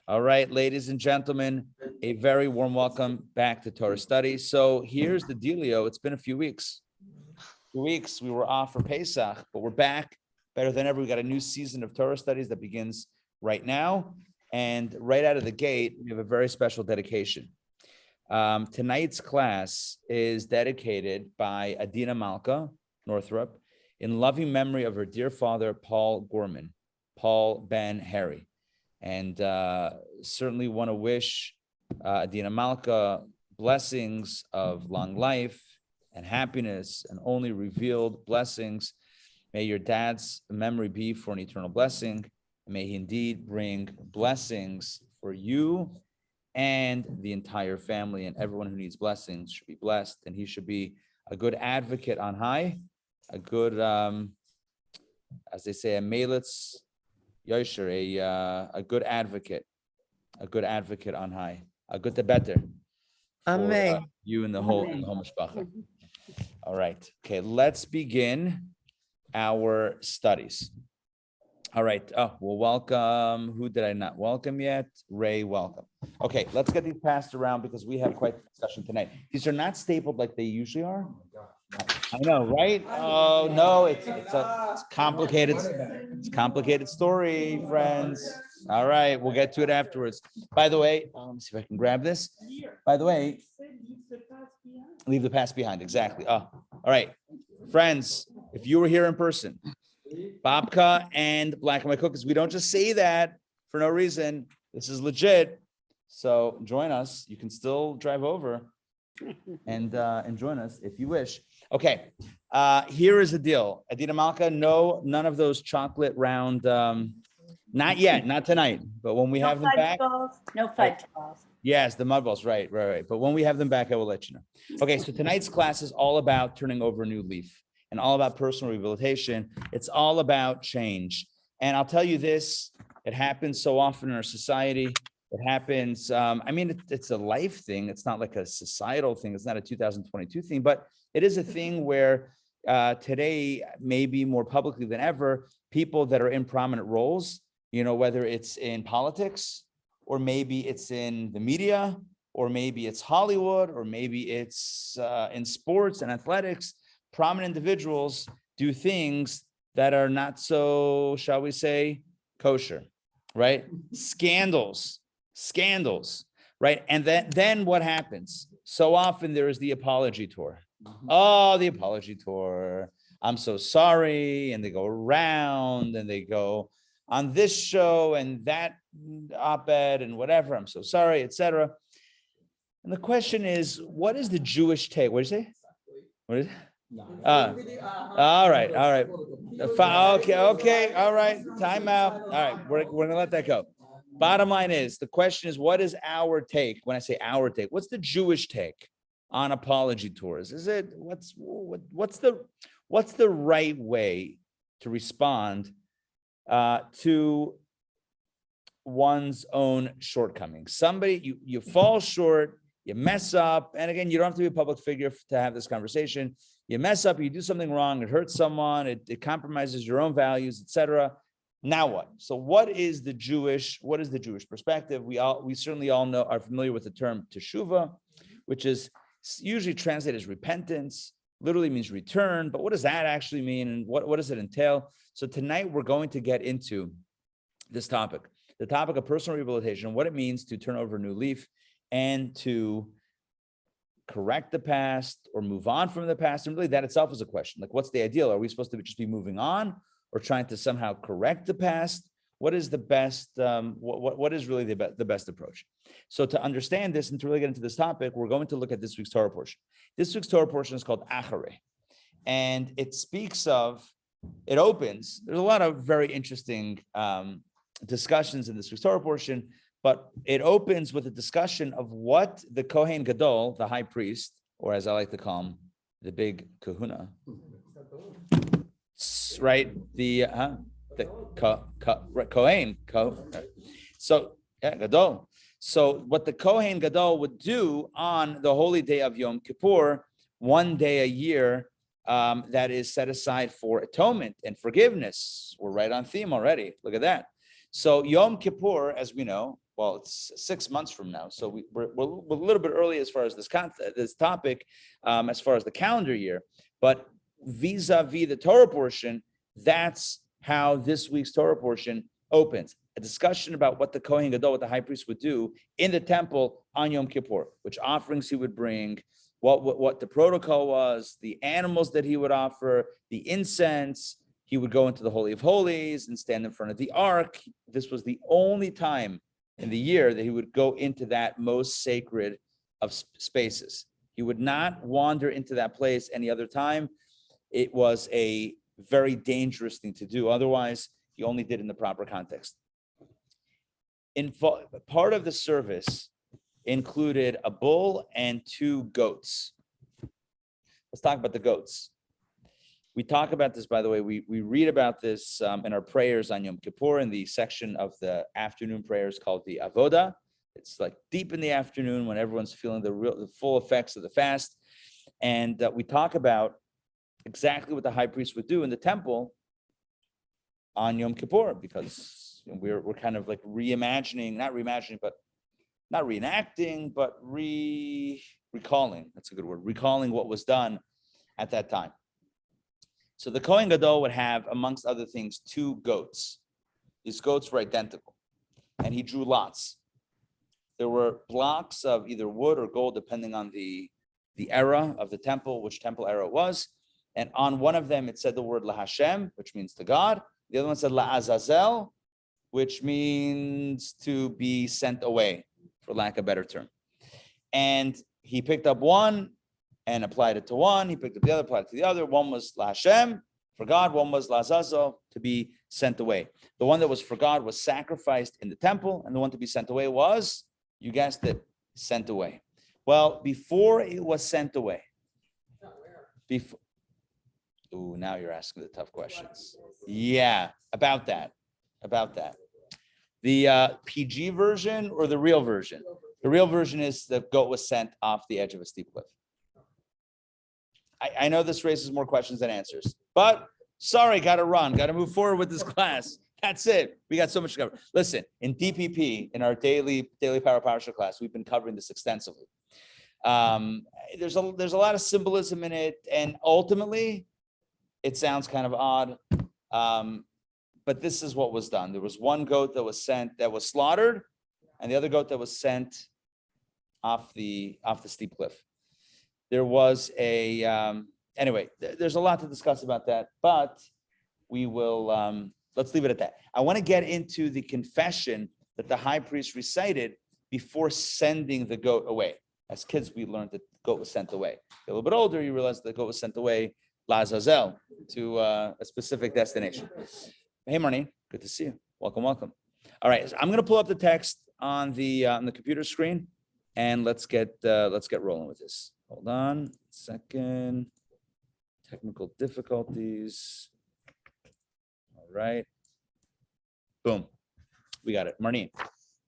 All right, ladies and gentlemen, a very warm welcome back to Torah study. So here's the dealio. It's been a few weeks. 2 weeks we were off for Pesach, but we're back better than ever. We got a new season of Torah studies that begins right now. And right out of the gate, we have a very special dedication. Tonight's class is dedicated by Adina Malka Northrop in loving memory of her dear father, Paul Gorman, Paul Ben Harry. And certainly want to wish Adina Malka blessings of long life and happiness and only revealed blessings. May your dad's memory be for an eternal blessing. May he indeed bring blessings for you and the entire family, and everyone who needs blessings should be blessed. And he should be a good advocate on high, a good, as they say, a melitz Yosher, a good advocate on high, a good better for you and the whole mishpacha. All right, okay, let's begin our studies. All right, well, welcome. Who did I not welcome yet? Ray, welcome. Okay, let's get these passed around because we have quite a discussion tonight. These are not stapled like they usually are. I know, right? Oh no, it's complicated. It's a complicated story, friends. All right, we'll get to it afterwards. By the way, let me see if I can grab this. By the way, leave the past behind. Exactly. Oh, all right, friends. If you were here in person, babka and black and white cookies. We don't just say that for no reason. This is legit. So join us. You can still drive over and join us if you wish. Okay, here is the deal. Adina Malka, no, none of those chocolate round, not yet, not tonight, but when we have them back. No fudge balls. Yes, the mud balls, right. But when we have them back, I will let you know. Okay, so tonight's class is all about turning over a new leaf and all about personal rehabilitation. It's all about change. And I'll tell you this, it happens so often in our society. It happens, it's a life thing. It's not like a societal thing. It's not a 2022 thing, but it is a thing where today, maybe more publicly than ever, people that are in prominent roles, whether it's in politics, or maybe it's in the media, or maybe it's Hollywood, or maybe it's in sports and athletics, prominent individuals do things that are not so, shall we say, kosher, right? Scandals, right? And then what happens? So often there is the apology tour. Oh, the apology tour. I'm so sorry. And they go around and they go on this show and that op-ed and whatever. I'm so sorry, etc. And the question is, what is the Jewish take? What did you say? What is it? All right. Okay. All right. Time out. All right. We're going to let that go. Bottom line is, the question is, what is our take? When I say our take, what's the Jewish take on apology tours? Is it what's the right way to respond to one's own shortcomings? Somebody, you fall short, you mess up, and again, you don't have to be a public figure to have this conversation. You mess up, you do something wrong, it hurts someone, it compromises your own values, etc. Now what? So what is the Jewish perspective? We certainly all are familiar with the term Teshuva, which is usually translated as repentance, literally means return, but what does that actually mean, and what does it entail? So tonight we're going to get into this topic, the topic of personal rehabilitation, what it means to turn over a new leaf and to correct the past or move on from the past. And really that itself is a question. Like, what's the ideal? Are we supposed to just be moving on or trying to somehow correct the past? What is the best, what is really the best approach? So to understand this and to really get into this topic, we're going to look at this week's Torah portion. This week's Torah portion is called Acharei. And it opens, there's a lot of very interesting discussions in this week's Torah portion, but it opens with a discussion of what the Kohen Gadol, the high priest, or as I like to call him, the big kahuna, right? The Kohen. So yeah, Gadol. So what the Kohen Gadol would do on the holy day of Yom Kippur, one day a year, that is set aside for atonement and forgiveness. We're right on theme already. Look at that. So Yom Kippur, as we know, well, it's 6 months from now. So we're a little bit early as far as this topic, as far as the calendar year. But vis-a-vis the Torah portion, that's how this week's Torah portion opens. A discussion about what the Kohen Gadol, what the high priest would do in the temple on Yom Kippur, which offerings he would bring, what the protocol was, the animals that he would offer, the incense. He would go into the Holy of Holies and stand in front of the ark. This was the only time in the year that he would go into that most sacred of spaces. He would not wander into that place any other time. It was a very dangerous thing to do. Otherwise, he only did in the proper context. Part of the service included a bull and 2 goats. Let's talk about the goats. We talk about this, by the way, we read about this in our prayers on Yom Kippur in the section of the afternoon prayers called the Avoda. It's like deep in the afternoon when everyone's feeling the full effects of the fast. And we talk about exactly what the high priest would do in the temple on Yom Kippur, because we're kind of like reenacting, but recalling. That's a good word. Recalling what was done at that time. So the Kohen Gadol would have, amongst other things, 2 goats. These goats were identical, and he drew lots. There were blocks of either wood or gold, depending on the era of the temple, which temple era it was. And on one of them, it said the word LaHashem, which means to God. The other one said LaAzazel, which means to be sent away, for lack of a better term. And he picked up one and applied it to one. He picked up the other, applied it to the other. One was LaHashem, for God. One was LaAzazel, to be sent away. The one that was for God was sacrificed in the temple, and the one to be sent away was, you guessed it, sent away. Well, before it was sent away, now you're asking the tough questions. Yeah, about that. The PG version or the real version? The real version is the goat was sent off the edge of a steep cliff. I know this raises more questions than answers, but sorry, got to run, got to move forward with this class. That's it. We got so much to cover. Listen, in DPP, in our daily Power Parsha class, we've been covering this extensively. There's a lot of symbolism in it, and ultimately, it sounds kind of odd, but this is what was done. There was one goat that was slaughtered, and the other goat that was sent off the steep cliff. There was anyway, there's a lot to discuss about that, but we will, let's leave it at that. I want to get into the confession that the high priest recited before sending the goat away. As kids, we learned that the goat was sent away. A little bit older, you realize the goat was sent away, LaAzazel, to a specific destination. Hey, Marnie, good to see you. Welcome. All right, so I'm going to pull up the text on the computer screen, and let's get rolling with this. Hold on a second. Technical difficulties. All right. Boom. We got it. Marnie,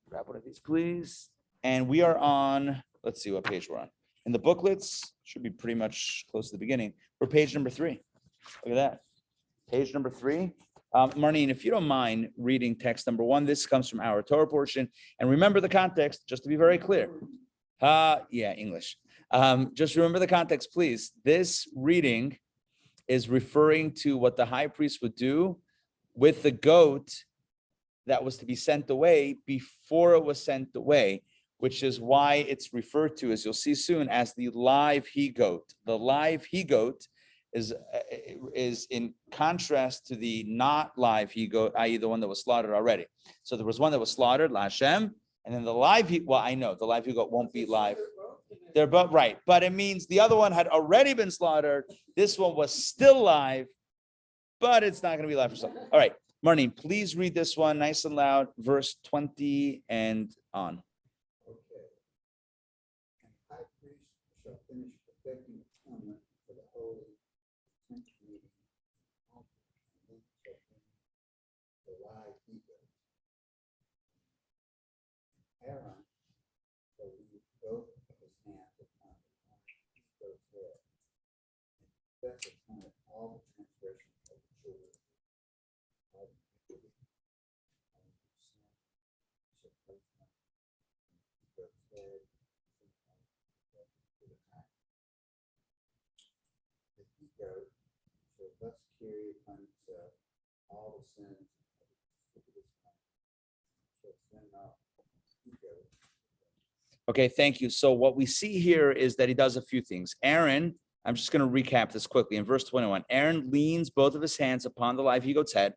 grab one of these, please. And we are on, let's see what page we're on. In the booklets, should be pretty much close to the beginning. We're page number 3. Look at that. Page number 3. Marnie, if you don't mind reading text number 1, this comes from our Torah portion. And remember the context, just to be very clear. English. Just remember the context, please. This reading is referring to what the high priest would do with the goat that was to be sent away before it was sent away, which is why it's referred to, as you'll see soon, as the live he-goat. The live he-goat is in contrast to the not live he-goat, i.e. the one that was slaughtered already. So there was one that was slaughtered, LaHashem, and then the live I know the live he-goat won't be live. They're both right, but it means the other one had already been slaughtered. This one was still live, but it's not going to be live for some. All right, Marnie, please read this one nice and loud, verse 20 and on. Okay. High priest shall finish perfecting atonement for the holy meeting, and then shall finish the live he-goat. Aaron shall leave both of his hands upon the he-goat's head, and confess upon it all the transgressions of the children, all the iniquity, all the sin, shall place them goat's head, to the top. The he-goat shall thus carry upon himself all the sins of the stupidest man. Shall send off the he-goat. Okay, thank you. So what we see here is that he does a few things. Aaron, I'm just going to recap this quickly. In verse 21, Aaron leans both of his hands upon the live he-goat's head.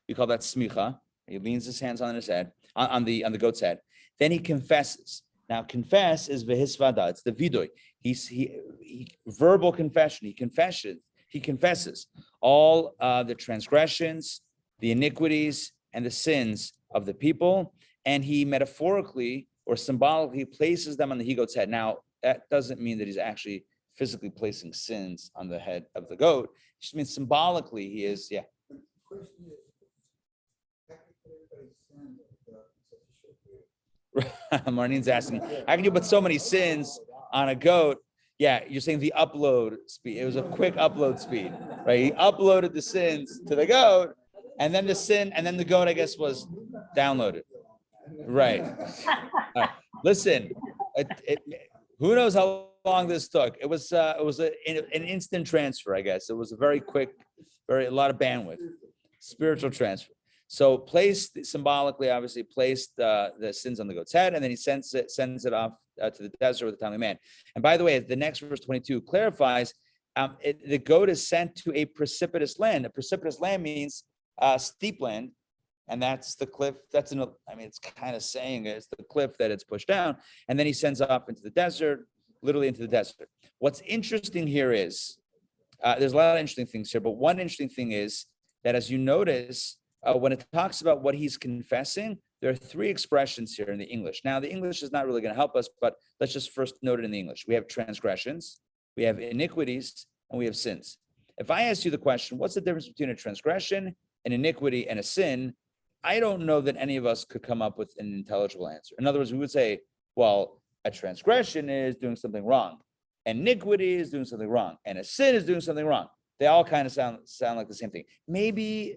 We call that smicha. He leans his hands on his head, on the goat's head. Then he confesses. Now, confess is v'hisvada. It's the vidoy. He verbal confession. He confesses all the transgressions, the iniquities, and the sins of the people, and he metaphorically or symbolically places them on the he-goat's head. Now, that doesn't mean that he's actually physically placing sins on the head of the goat. It just means symbolically he is, yeah. The question is, how can everybody sin in such a short period? Marlene's asking, how can you put so many sins on a goat? Yeah, you're saying the upload speed. It was a quick upload speed, right? He uploaded the sins to the goat, and then the goat, I guess, was downloaded. Right. All right. Listen, who knows how long this took? It was an instant transfer, I guess. It was a very quick, a lot of bandwidth, spiritual transfer. So placed symbolically, obviously placed the sins on the goat's head, and then he sends it off to the desert with a timely man. And by the way, the next verse 22 clarifies the goat is sent to a precipitous land. A precipitous land means steep land. And that's the cliff. It's kind of saying it's the cliff that it's pushed down. And then he sends off into the desert, literally into the desert. What's interesting here is, there's a lot of interesting things here, but one interesting thing is that as you notice, when it talks about what he's confessing, there are three expressions here in the English. Now, the English is not really going to help us, but let's just first note it in the English. We have transgressions, we have iniquities, and we have sins. If I ask you the question, what's the difference between a transgression, an iniquity, and a sin? I don't know that any of us could come up with an intelligible answer. In other words, we would say, well, a transgression is doing something wrong. Iniquity is doing something wrong. And a sin is doing something wrong. They all kind of sound like the same thing. Maybe,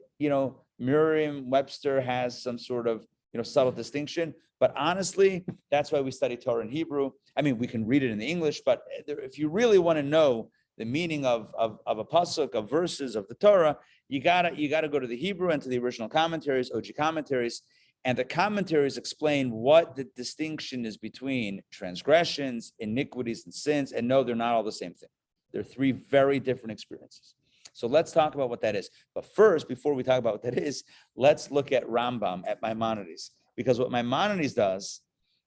Merriam-Webster has some sort of, subtle distinction. But honestly, that's why we study Torah in Hebrew. I mean, we can read it in the English, but if you really want to know the meaning of a pasuk, of verses of the Torah, you gotta go to the Hebrew and to the original commentaries, OG commentaries, and the commentaries explain what the distinction is between transgressions, iniquities, and sins. And no, they're not all the same thing. They're three very different experiences. So let's talk about what that is. But first, before we talk about what that is, let's look at Rambam, at Maimonides, because what Maimonides does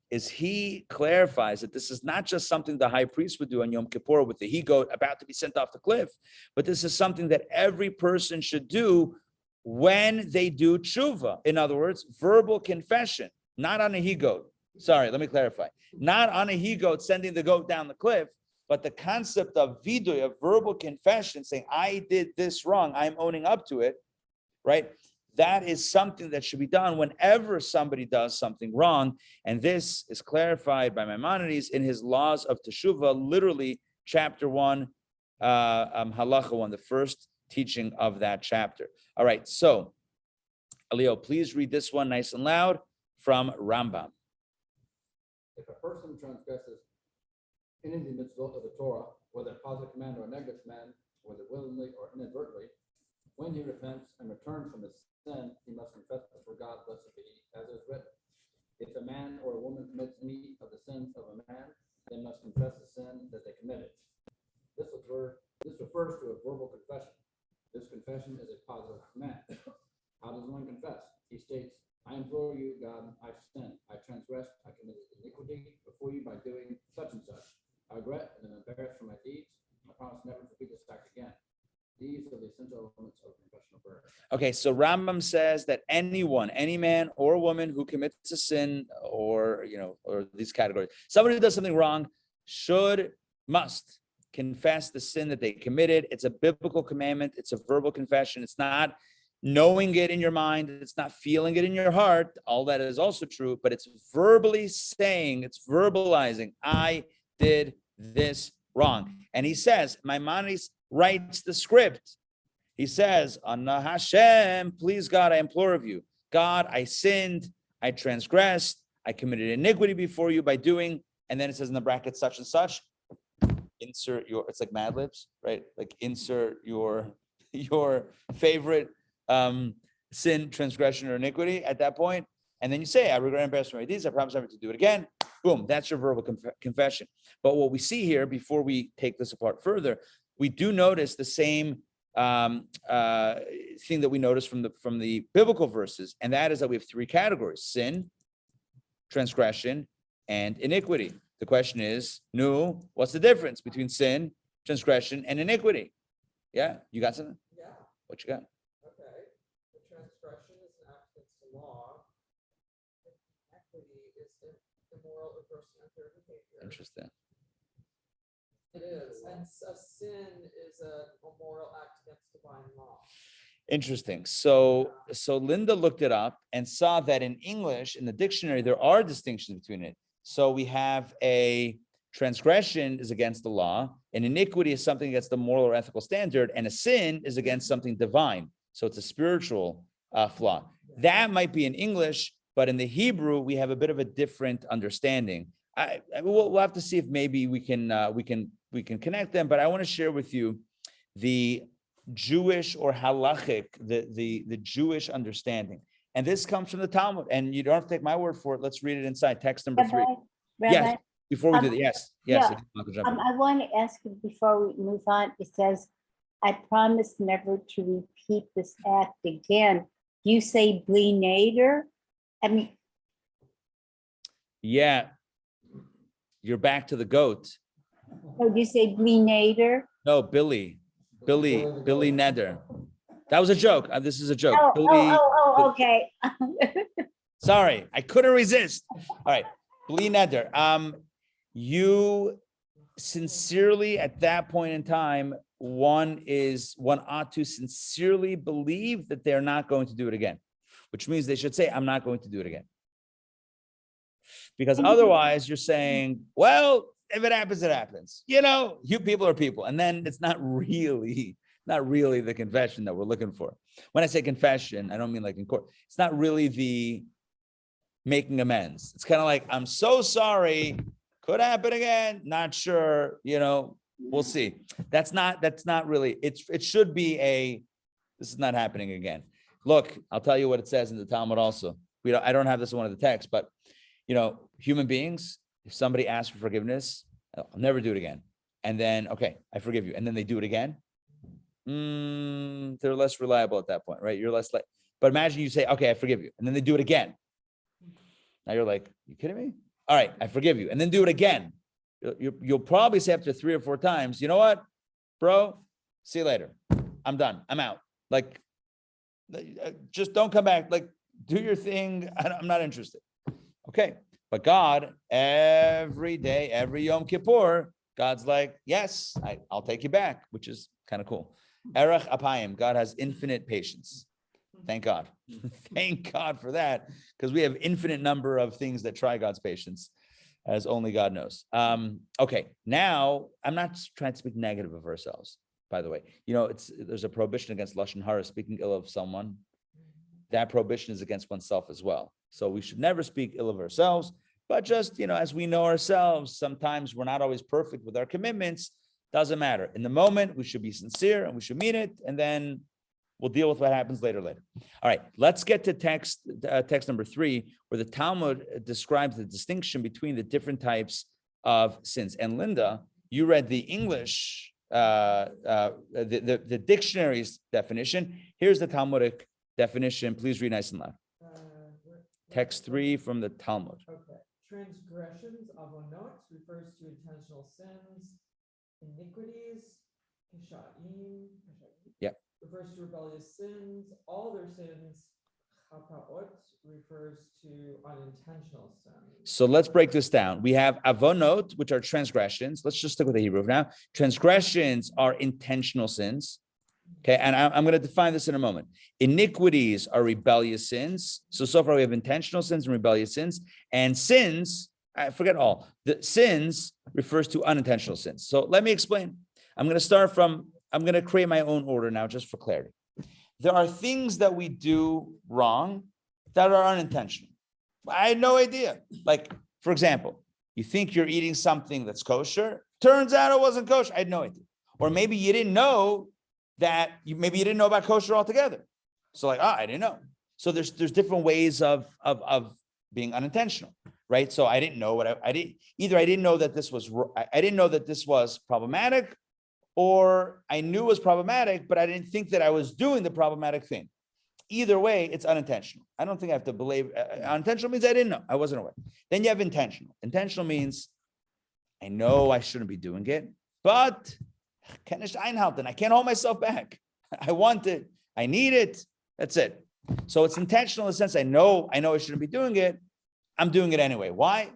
is he clarifies that this is not just something the high priest would do on Yom Kippur with the he-goat about to be sent off the cliff, but this is something that every person should do when they do Chuva. In other words, verbal confession, not on a he-goat. Sorry, let me clarify. Not on a he-goat sending the goat down the cliff, but the concept of vidoy, of verbal confession, saying, I did this wrong, I'm owning up to it, right? That is something that should be done whenever somebody does something wrong. And this is clarified by Maimonides in his Laws of Teshuva, literally chapter 1, halacha 1, the first teaching of that chapter. All right, so Leo, please read this one nice and loud from Rambam. If a person transgresses any of the mitzvot of the Torah, whether a positive command or a negative command, whether willingly or inadvertently, when he repents and returns from his sin, he must confess before God, blessed be he, as is written. If a man or a woman commits any of the sins of a man, they must confess the sin that they committed. This refers to a verbal confession. This confession is a positive command. How does one confess? He states, I implore you, God, I sinned, I transgressed, I committed iniquity before you by doing such and such. I regret and am embarrassed for my deeds. I promise never to repeat this act again. These are the essential elements of confessional prayer. Okay, so Rambam says that anyone, any man or woman who commits a sin or these categories, somebody who does something wrong must confess the sin that they committed. It's a biblical commandment. It's a verbal confession. It's not knowing it in your mind. It's not feeling it in your heart. All that is also true, but it's verbally saying, it's verbalizing, I did this wrong. And he says, Maimonides writes the script. He says, Anna Hashem, please God, I implore of you. God, I sinned, I transgressed, I committed iniquity before you by doing, and then it says in the bracket such and such. Insert your, it's like Mad Libs, right? Like insert your favorite sin, transgression, or iniquity at that point. And then you say, I regret and embarrass my deeds. I promise never to do it again. Boom, that's your verbal confession. But what we see here, before we take this apart further, we do notice the same thing that we notice from the biblical verses, and that is that we have three categories: sin, transgression, and iniquity. The question is, what's the difference between sin, transgression, and iniquity? Yeah, you got something? Yeah, What you got? okay. The transgression is an act against the law. Equity is immoral or gross unfair behavior. Interesting. It is, and a sin is a moral act against divine law. Interesting. So Linda looked it up and saw that in English, in the dictionary, there are distinctions between it. So we have a transgression is against the law, an iniquity is something against the moral or ethical standard, and a sin is against something divine. So it's a spiritual flaw. That might be in English, but in the Hebrew, we have a bit of a different understanding. We'll have to see if maybe we can connect them. But I want to share with you the Jewish or halachic, the Jewish understanding. And this comes from the Talmud. And you don't have to take my word for it. Let's read it inside. Text number 3. Rabbi, Yes. Before we do that, yes. yeah, I I want to ask you before we move on. It says, I promise never to repeat this act again. You say bli nader? I mean, Yeah. You're back to the goat. do you say bli nader? No, Billy Neder. That was a joke. This is a joke. Oh, Billy, okay. sorry, I couldn't resist. All right, Bli Neder. You sincerely, at that point in time, one ought to sincerely believe that they're not going to do it again, which means they should say, I'm not going to do it again. Because otherwise you're saying, well, if it happens, it happens. You people are people. And then it's not really the confession that we're looking for. When I say confession, I don't mean like in court. It's not really the making amends. It's kind of like, I'm so sorry, could happen again, not sure, we'll see. That's not really, it should be this is not happening again. Look, I'll tell you what it says in the Talmud also. I don't have this in one of the texts, but human beings, if somebody asks for forgiveness, I'll never do it again. And then, okay, I forgive you. And then they do it again. They're less reliable at that point, right? You're less like, but imagine you say, okay, I forgive you. And then they do it again. Now you're like, you kidding me? All right, I forgive you. And then do it again. You'll probably say after 3 or 4 times, you know what, bro, see you later. I'm done. I'm out. Like, just don't come back. Like, do your thing. I'm not interested. Okay. But God, every day, every Yom Kippur, God's like, yes, I'll take you back, which is kind of cool. Erech apayim, God has infinite patience. Thank God. Thank God for that, because we have infinite number of things that try God's patience, as only God knows. Okay, now I'm not trying to speak negative of ourselves, by the way. There's a prohibition against lashon hara, speaking ill of someone. That prohibition is against oneself as well. So we should never speak ill of ourselves, but just, as we know ourselves, sometimes we're not always perfect with our commitments. Doesn't matter. In the moment, we should be sincere and we should mean it, and then we'll deal with what happens later. All right, let's get to text number 3, where the Talmud describes the distinction between the different types of sins. And Linda, you read the English, the dictionary's definition. Here's the Talmudic definition. Please read nice and loud. Text 3 from the Talmud. Okay. Transgressions, avonot, refers to intentional sins. Iniquities, kisha'im, Yep. refers to rebellious sins. All their sins, chataot, refers to unintentional sins. So let's break this down. We have avonot, which are transgressions. Let's just stick with the Hebrew now. Transgressions are intentional sins. Okay, and I'm going to define this in a moment. Iniquities are rebellious sins. So far we have intentional sins and rebellious sins. And sins, I forget all. The sins refers to unintentional sins. So let me explain. I'm going to create my own order now, just for clarity. There are things that we do wrong that are unintentional. I had no idea. Like, for example, you think you're eating something that's kosher. Turns out it wasn't kosher. I had no idea. Or maybe you didn't know that maybe you didn't know about kosher altogether. So like, I didn't know. So there's different ways of being unintentional, right? So I didn't know what I didn't know that this was, I didn't know that this was problematic, or I knew it was problematic, but I didn't think that I was doing the problematic thing. Either way, it's unintentional. I don't think I have to believe. Unintentional means I didn't know. I wasn't aware. Then you have intentional. Intentional means I know I shouldn't be doing it, but I can't hold myself back. I want it. I need it. That's it. So it's intentional in the sense I know I shouldn't be doing it. I'm doing it anyway. Why?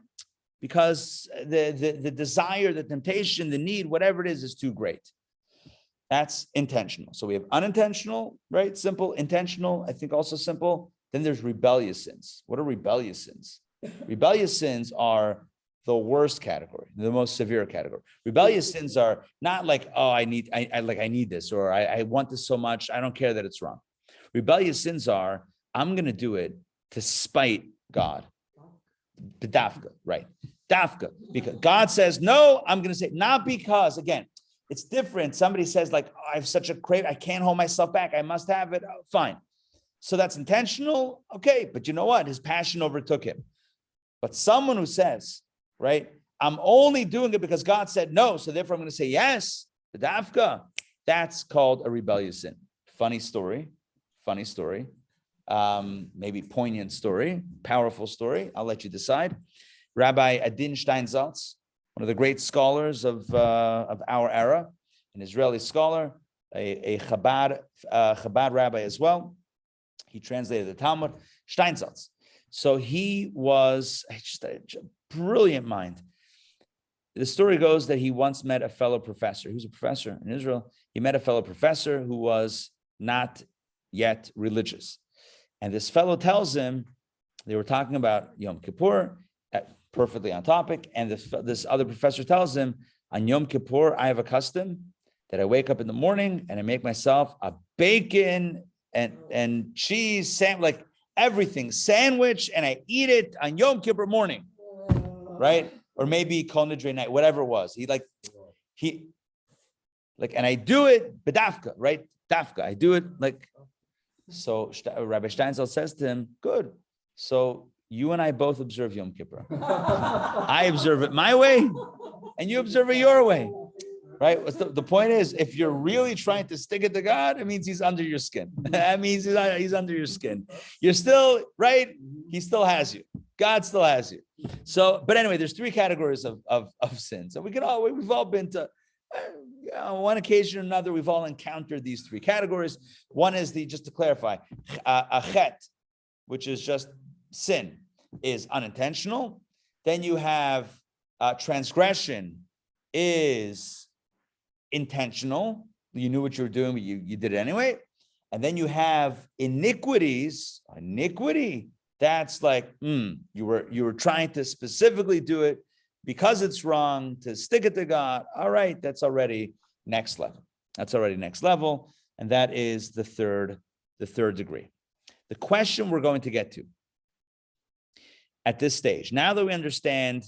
Because the desire, the temptation, the need, whatever it is too great. That's intentional. So we have unintentional, right? Simple, intentional, I think also simple. Then there's rebellious sins. What are rebellious sins? Rebellious sins are the worst category, the most severe category. Rebellious sins are not like, oh, I need this, or I want this so much, I don't care that it's wrong. Rebellious sins are, I'm going to do it to spite God. The dafka, right? Dafka, because God says no, I'm going to say, not because, again, it's different. Somebody says like, oh, I have such a crave, I can't hold myself back, I must have it. Oh, fine. So that's intentional. Okay. But you know what? His passion overtook him. But someone who says, right, I'm only doing it because God said no, so therefore I'm going to say yes, the dafka, that's called a rebellious sin. Funny story, maybe poignant story, powerful story. I'll let you decide. Rabbi Adin Steinsaltz, one of the great scholars of our era, an Israeli scholar, a Chabad rabbi as well. He translated the Talmud, Steinsaltz. So he was just a brilliant mind. The story goes that he once met a fellow professor. He was a professor in Israel. He met a fellow professor who was not yet religious. And this fellow tells him, they were talking about Yom Kippur, perfectly on topic. And this other professor tells him, on Yom Kippur, I have a custom that I wake up in the morning and I make myself a bacon and cheese, like everything, sandwich, and I eat it on Yom Kippur morning, right? Or maybe Kol Nidre night, whatever it was. And I do it bedafka, right? Dafka, I do it like, so Rabbi Steinsaltz says to him, good. So you and I both observe Yom Kippur. I observe it my way, and you observe it your way, right? The point is, if you're really trying to stick it to God, it means he's under your skin. That means he's under your skin. You're still, right? He still has you. God still has you. So, but anyway, there's three categories of sins. And we've all been to, on one occasion or another, we've all encountered these three categories. One is just to clarify, a chet, which is just sin, is unintentional. Then you have transgression is intentional. You knew what you were doing, but you did it anyway. And then you have iniquity. That's like, you were trying to specifically do it because it's wrong, to stick it to God. All right, that's already next level. And that is the third degree. The question we're going to get to at this stage, now that we understand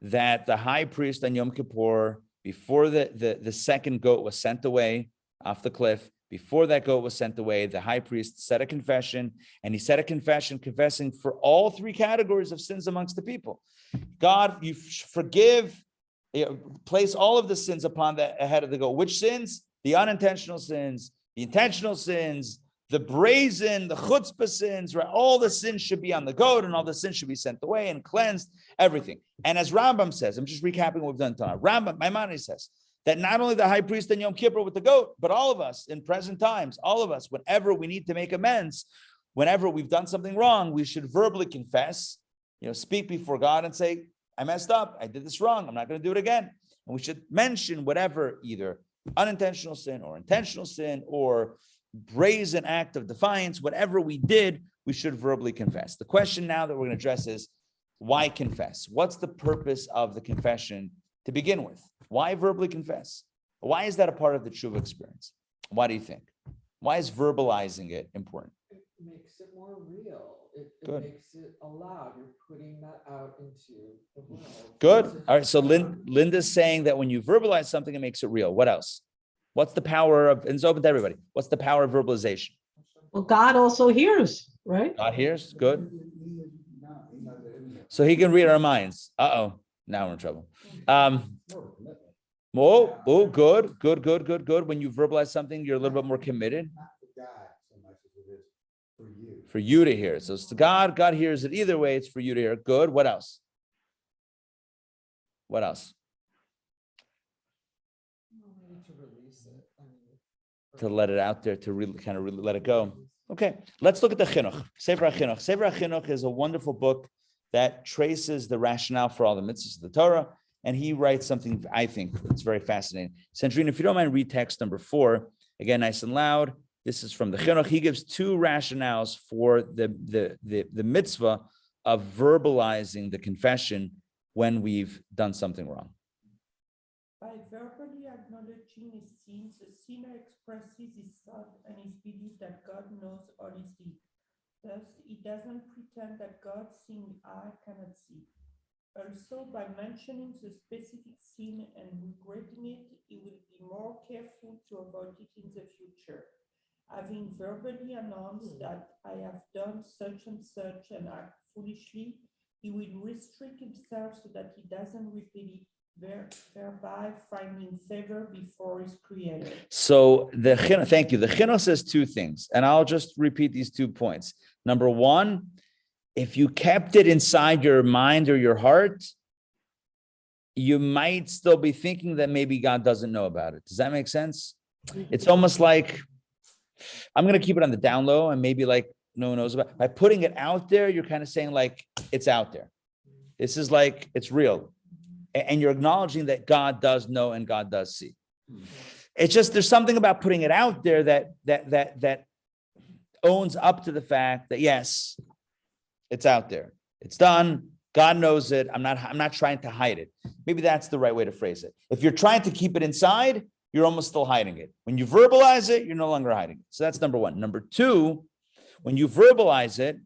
that the high priest on Yom Kippur, before the second goat was sent away off the cliff, before that goat was sent away, the high priest said a confession, and he said a confession confessing for all three categories of sins amongst the people. God, you forgive, place all of the sins upon the head of the goat. Which sins? The unintentional sins, the intentional sins, the brazen, the chutzpah sins, right? All the sins should be on the goat, and all the sins should be sent away and cleansed, everything. And as Rambam says, I'm just recapping what we've done tonight. Rambam, Maimonides says, that not only the high priest in Yom Kippur with the goat, but all of us in present times, all of us, whenever we need to make amends, whenever we've done something wrong, we should verbally confess, speak before God and say, I messed up, I did this wrong, I'm not going to do it again. And we should mention whatever, either unintentional sin or intentional sin or brazen act of defiance, whatever we did, we should verbally confess. The question now that we're going to address is, why confess? What's the purpose of the confession to begin with? Why verbally confess? Why is that a part of the Chuva experience? Why do you think? Why is verbalizing it important? It makes it more real. Good. makes it allowed. You're putting that out into the world. Good. All right. So Linda's saying that when you verbalize something, it makes it real. What else? What's the power of, and it's open to everybody. What's the power of verbalization? Well, God also hears, right? God hears. Good. He knows it. So he can read our minds. Uh-oh. Now we're in trouble. More of a commitment. Good. When you verbalize something, you're a little bit more committed Not for God so much as it is for you. for you to hear. So it's to God. God hears it either way. It's for you to hear. Good. What else? What else? To release it. I mean, To let it out there, to really let it go. Okay, let's look at the Chinuch. Sefer HaChinuch. Sefer HaChinuch is a wonderful book that traces the rationale for all the mitzvahs of the Torah, and he writes something I think it's very fascinating. Sandrine, if you don't mind, read text number 4 again, nice and loud. This is from the Chinuch. He gives 2 rationales for the mitzvah of verbalizing the confession when we've done something wrong. By verbally acknowledging his sins, the sinner expresses his thought and his belief that God knows all his deeds. Thus, he doesn't pretend that God's sin eye cannot see. Also, by mentioning the specific sin and regretting it, he will be more careful to avoid it in the future. Having verbally announced that I have done such and act foolishly, he will restrict himself so that he doesn't repeat it, thereby finding favor before his creator. So the Chinuch, thank you. The Chinuch says 2 things, and I'll just repeat these 2 points. Number 1, if you kept it inside your mind or your heart, you might still be thinking that maybe God doesn't know about it. Does that make sense? It's almost like, I'm going to keep it on the down low and maybe like no one knows about it. By putting it out there, you're kind of saying like, it's out there. This is like, it's real. And you're acknowledging that God does know and God does see. It's just, there's something about putting it out there that owns up to the fact that yes, it's out there. It's done. God knows it. I'm not trying to hide it. Maybe that's the right way to phrase it. If you're trying to keep it inside, you're almost still hiding it. When you verbalize it, you're no longer hiding it. So that's number 1. Number 2, when you verbalize it,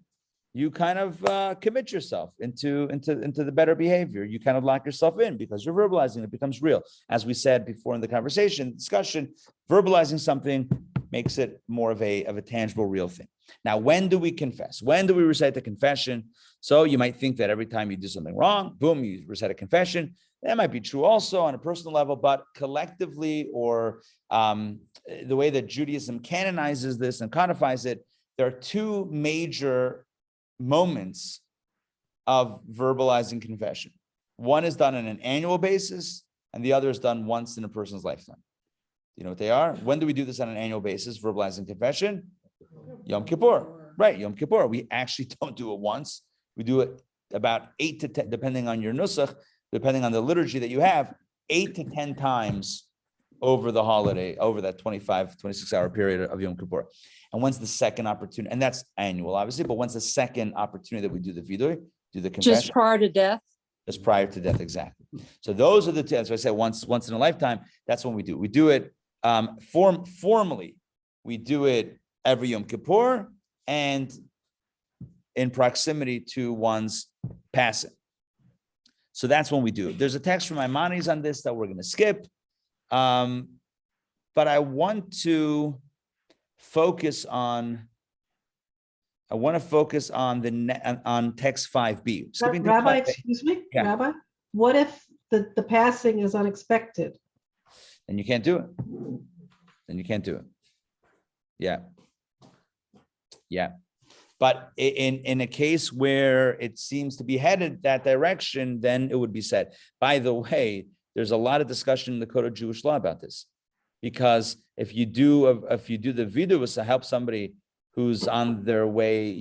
you kind of commit yourself into the better behavior. You kind of lock yourself in because you're verbalizing. It becomes real. As we said before in the discussion, verbalizing something makes it more of a tangible, real thing. Now, when do we confess? When do we recite the confession? So you might think that every time you do something wrong, boom, you recite a confession. That might be true also on a personal level, but collectively, or the way that Judaism canonizes this and codifies it, there are 2 major moments of verbalizing confession. One is done on an annual basis, and the other is done once in a person's lifetime. You know what they are? When do we do this on an annual basis, verbalizing confession? Yom Kippur, right? Yom Kippur. We actually don't do it once. We do it about 8 to 10, depending on your nusach, depending on the liturgy that you have, 8 to 10 times over the holiday, over that 25, 26-hour period of Yom Kippur. And when's the second opportunity? And that's annual, obviously, but when's the second opportunity that we do the vidui, do the confession? Just prior to death? Just prior to death, exactly. So those are the 2, as I said, once in a lifetime, that's when we do. We do it formally. We do it every Yom Kippur and in proximity to one's passing. So that's when we do it. There's a text from Maimonides on this that we're going to skip. But I want to focus on on text 5b. Skipping to Rabbi, 5a. excuse me, Yeah. Rabbi, what if the passing is unexpected? Then you can't do it. Then you can't do it. Yeah. But in a case where it seems to be headed that direction, then it would be said. By the way, there's a lot of discussion in the Code of Jewish Law about this, because if you do the vidui to help somebody who's on their way,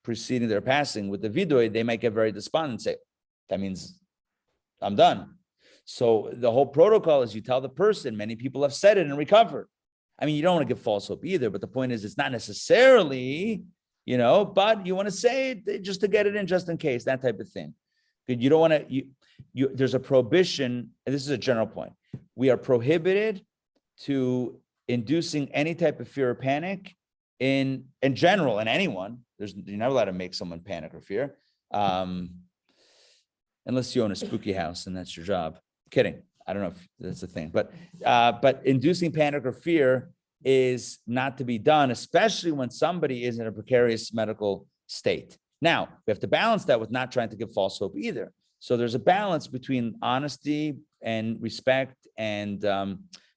preceding their passing with the vidui, they might get very despondent and say, "That means I'm done." So the whole protocol is you tell the person. Many people have said it and recovered. I mean, you don't want to give false hope either, but the point is, it's not necessarily, but you want to say it just to get it in, just in case, that type of thing. You don't want to. There's a prohibition, and this is a general point. We are prohibited to inducing any type of fear or panic in general, and anyone, you're not allowed to make someone panic or fear, unless you own a spooky house and that's your job. Kidding. I don't know if that's a thing, but inducing panic or fear is not to be done, especially when somebody is in a precarious medical state. Now, we have to balance that with not trying to give false hope either. So there's a balance between honesty and respect, and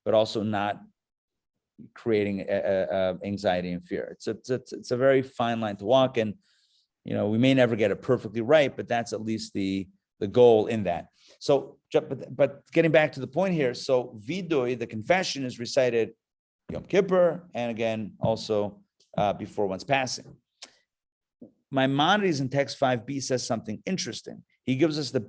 but also not creating anxiety and fear. It's a very fine line to walk, and we may never get it perfectly right, but that's at least the goal in that. So, but getting back to the point here, so vidui, the confession, is recited Yom Kippur, and again also before one's passing. Maimonides in text 5b says something interesting. He gives us the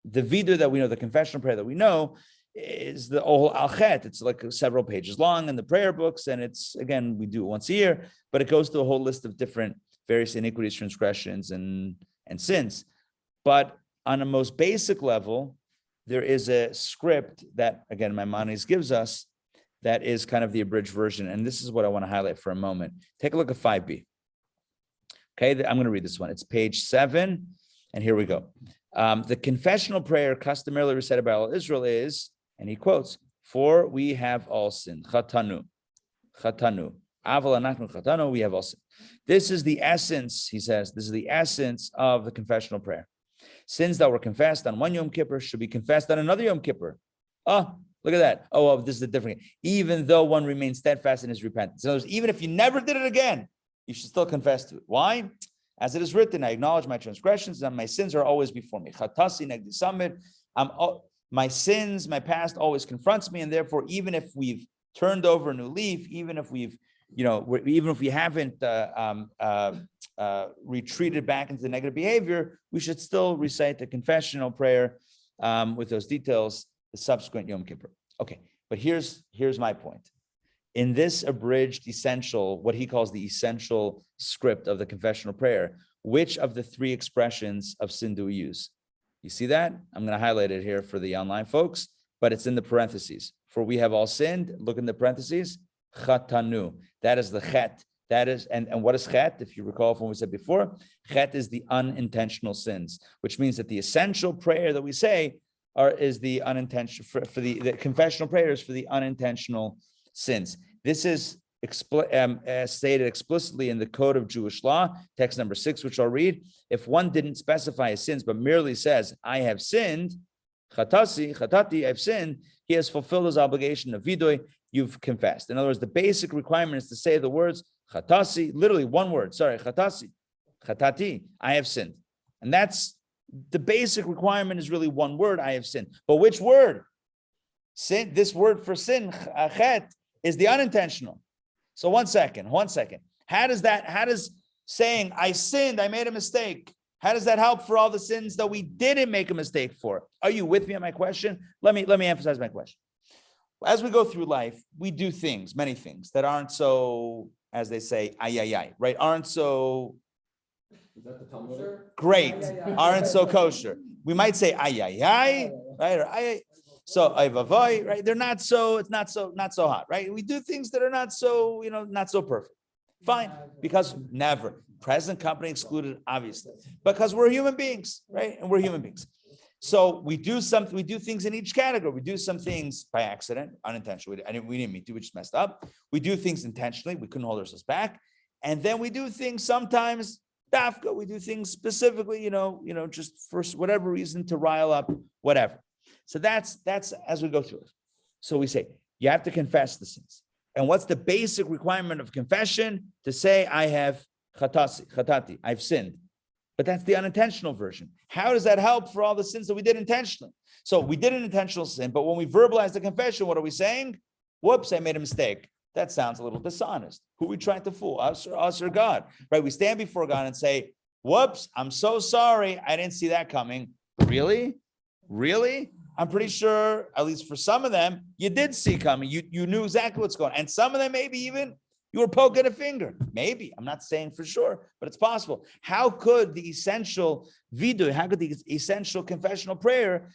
vidui that we know, the confessional prayer that we know, is the whole alchet. It's like several pages long in the prayer books, and it's, again, we do it once a year, but it goes through a whole list of different various iniquities, transgressions, and sins. But on a most basic level, there is a script that, again, Maimonides gives us that is kind of the abridged version, and this is what I want to highlight for a moment. Take a look at 5b. Okay, I'm going to read this one. It's page 7, and here we go. The confessional prayer customarily recited by all Israel is, and he quotes, "For we have all sinned." Chatanu. Aval anachnu chatanu, we have all sinned. This is the essence, he says, this is the essence of the confessional prayer. Sins that were confessed on one Yom Kippur should be confessed on another Yom Kippur. Oh, look at that. Oh, this is the different. Even though one remains steadfast in his repentance. In other words, even if you never did it again, you should still confess to it. Why? As it is written, I acknowledge my transgressions and my sins are always before me. Chatasi negdi samid. My sins, my past always confronts me, and therefore, even if we've turned over a new leaf, even if we've, even if we haven't retreated back into the negative behavior, we should still recite the confessional prayer with those details the subsequent Yom Kippur. Okay, but here's my point. In this abridged essential, what he calls the essential script of the confessional prayer, which of the 3 expressions of sin do we use? You see that? I'm going to highlight it here for the online folks, but it's in the parentheses. For we have all sinned, look in the parentheses, chatanu. That is the chet. That is, and what is chet? If you recall from what we said before, chet is the unintentional sins, which means that the essential prayer that we say is the unintentional, for the confessional prayers for the unintentional sins. This is stated explicitly in the Code of Jewish Law, text number 6, which I'll read. If one didn't specify his sins, but merely says, I have sinned, chatati, I've sinned, he has fulfilled his obligation of vidui, you've confessed. In other words, the basic requirement is to say the words, chatasi, literally one word, chatati, I have sinned. And that's the basic requirement, is really one word, I have sinned. But which word? Sin, this word for sin, chet, is the unintentional. So one second. How does saying I sinned, I made a mistake, how does that help for all the sins that we didn't make a mistake for? Are you with me on my question? Let me emphasize my question. As we go through life, we do things, many things that aren't so, as they say, right? Aren't so Is that the Talmud? great, aren't so kosher. We might say right? Or ay. So right? They're not so, it's not so hot, right? We do things that are not so, not so perfect. Fine, because never. Present company excluded, obviously. Because we're human beings, right? And we're human beings. So we do things in each category. We do some things by accident, unintentionally. We didn't mean to, we just messed up. We do things intentionally, we couldn't hold ourselves back. And then we do things sometimes, dafka, we do things specifically, just for whatever reason to rile up, whatever. So that's as we go through it. So we say, you have to confess the sins. And what's the basic requirement of confession? To say, I have chatati, I've sinned. But that's the unintentional version. How does that help for all the sins that we did intentionally? So we did an intentional sin, but when we verbalize the confession, what are we saying? Whoops, I made a mistake. That sounds a little dishonest. Who are we trying to fool? Us or God? Right? We stand before God and say, whoops, I'm so sorry. I didn't see that coming. Really? I'm pretty sure, at least for some of them, you did see coming. You knew exactly what's going on. And some of them, maybe even you were poking a finger. Maybe. I'm not saying for sure, but it's possible. How could the essential vidui, how could the essential confessional prayer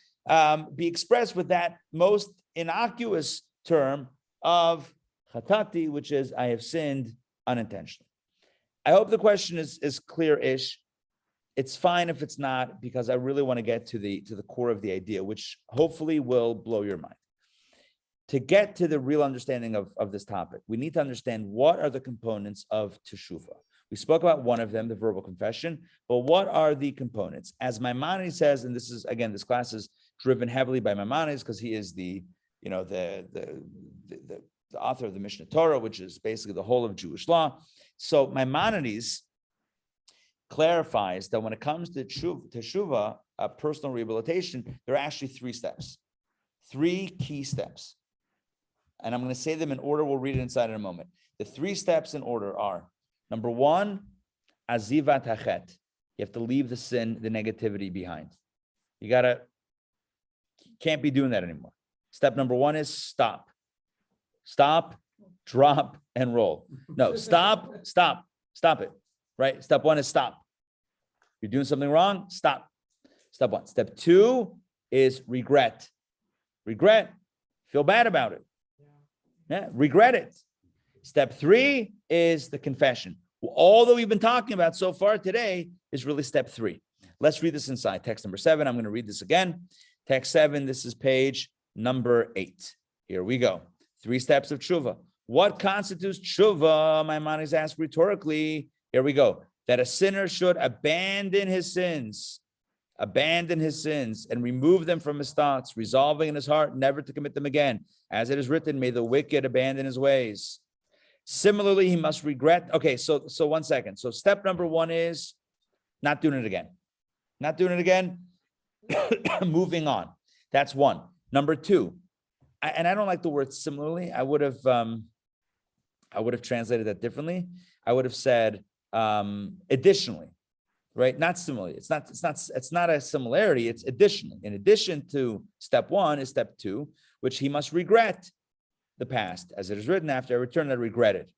be expressed with that most innocuous term of chatati, which is I have sinned unintentionally. I hope the question is clear-ish. It's fine if it's not, because I really want to get to the core of the idea, which hopefully will blow your mind. To get to the real understanding of this topic, we need to understand what are the components of Teshuva. We spoke about one of them, the verbal confession, but what are the components? As Maimonides says, and this is, again, this class is driven heavily by Maimonides because he is the author of the Mishnah Torah, which is basically the whole of Jewish law. So Maimonides clarifies that when it comes to Teshuva, personal rehabilitation, there are actually 3 steps, 3 key steps. And I'm going to say them in order. We'll read it inside in a moment. The 3 steps in order are, number 1, azivat hachet. You have to leave the sin, the negativity behind. You can't be doing that anymore. Step number 1 is stop. Stop, drop, and roll. No, stop it, right? Step 1 is stop. You're doing something wrong, stop. Step 1. Step 2 is regret. Regret, feel bad about it. Yeah, regret it. Step 3 is the confession. All that we've been talking about so far today is really step 3. Let's read this inside. Text number 7. I'm going to read this again. Text 7. This is page number 8. Here we go. 3 steps of Chuva. What constitutes Chuva? Maimonides asked rhetorically. Here we go. That a sinner should abandon his sins, and remove them from his thoughts, resolving in his heart never to commit them again. As it is written, may the wicked abandon his ways. Similarly, he must regret. Okay, so 1 second. So step number 1 is not doing it again. Not doing it again. Moving on. That's 1. Number 2, and I don't like the word similarly. I would have translated that differently. I would have said additionally. Right? Not similarly. It's not a similarity. It's additionally. In addition to step 1 is step 2, which he must regret the past, as it is written, after I returned, I regretted.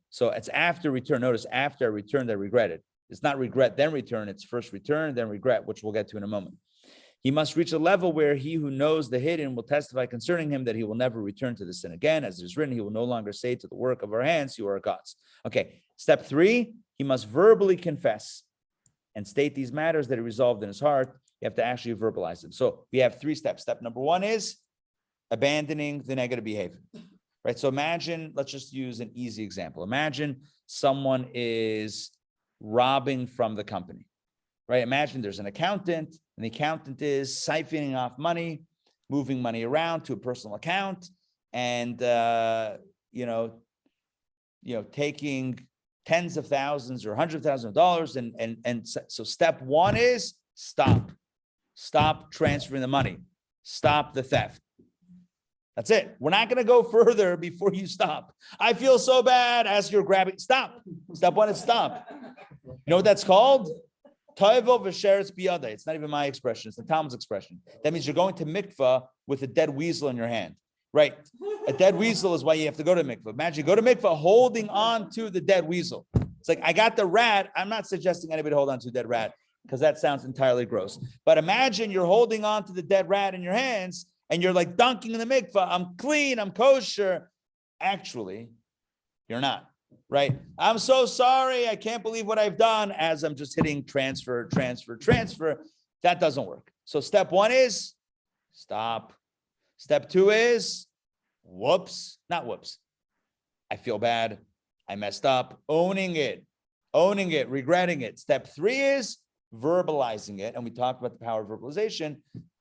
So it's after return. Notice after I returned, I regretted. It's not regret, then return. It's first return, then regret, which we'll get to in a moment. He must reach a level where he who knows the hidden will testify concerning him that he will never return to the sin again. As it is written, he will no longer say to the work of our hands, you are gods. Okay. Step 3, he must verbally confess and state these matters that are resolved in his heart. You have to actually verbalize them. So we have 3 steps. Step number 1 is abandoning the negative behavior, right? So imagine, let's just use an easy example. Imagine someone is robbing from the company, right? Imagine there's an accountant, and the accountant is siphoning off money, moving money around to a personal account, and taking tens of thousands or hundreds of thousands of dollars. And so step 1 is stop transferring the money, stop the theft. That's it. We're not going to go further before you stop. I feel so bad as you're grabbing. Stop. Step 1 is stop. You know what that's called? Toivo v'sheretz biyada. It's not even my expression. It's the Talmud's expression. That means you're going to mikvah with a dead weasel in your hand. Right. A dead weasel is why you have to go to mikvah. Imagine you go to mikvah holding on to the dead weasel. It's like, I got the rat. I'm not suggesting anybody hold on to a dead rat because that sounds entirely gross. But imagine you're holding on to the dead rat in your hands and you're like dunking in the mikvah. I'm clean. I'm kosher. Actually, you're not. Right. I'm so sorry. I can't believe what I've done, as I'm just hitting transfer. That doesn't work. So step 1 is stop. Step 2 is not whoops. I feel bad. I messed up. Owning it, regretting it. Step 3 is verbalizing it. And we talked about the power of verbalization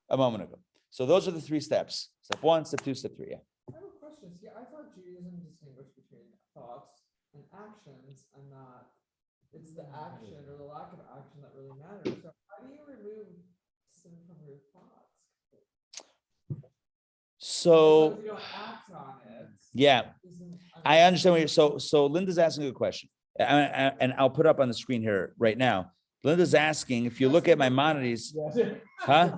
a moment ago. So those are the 3 steps. Step 1, step 2, step 3. Yeah. I have a question. See, I thought Judaism distinguished between thoughts and actions, and not it's the action or the lack of action that really matters. So how do you remove sin from your thoughts? So if you don't act on it, yeah, I understand what you're. So Linda's asking a good question, and I'll put up on the screen here right now. Linda's asking, if you look at Maimonides, huh?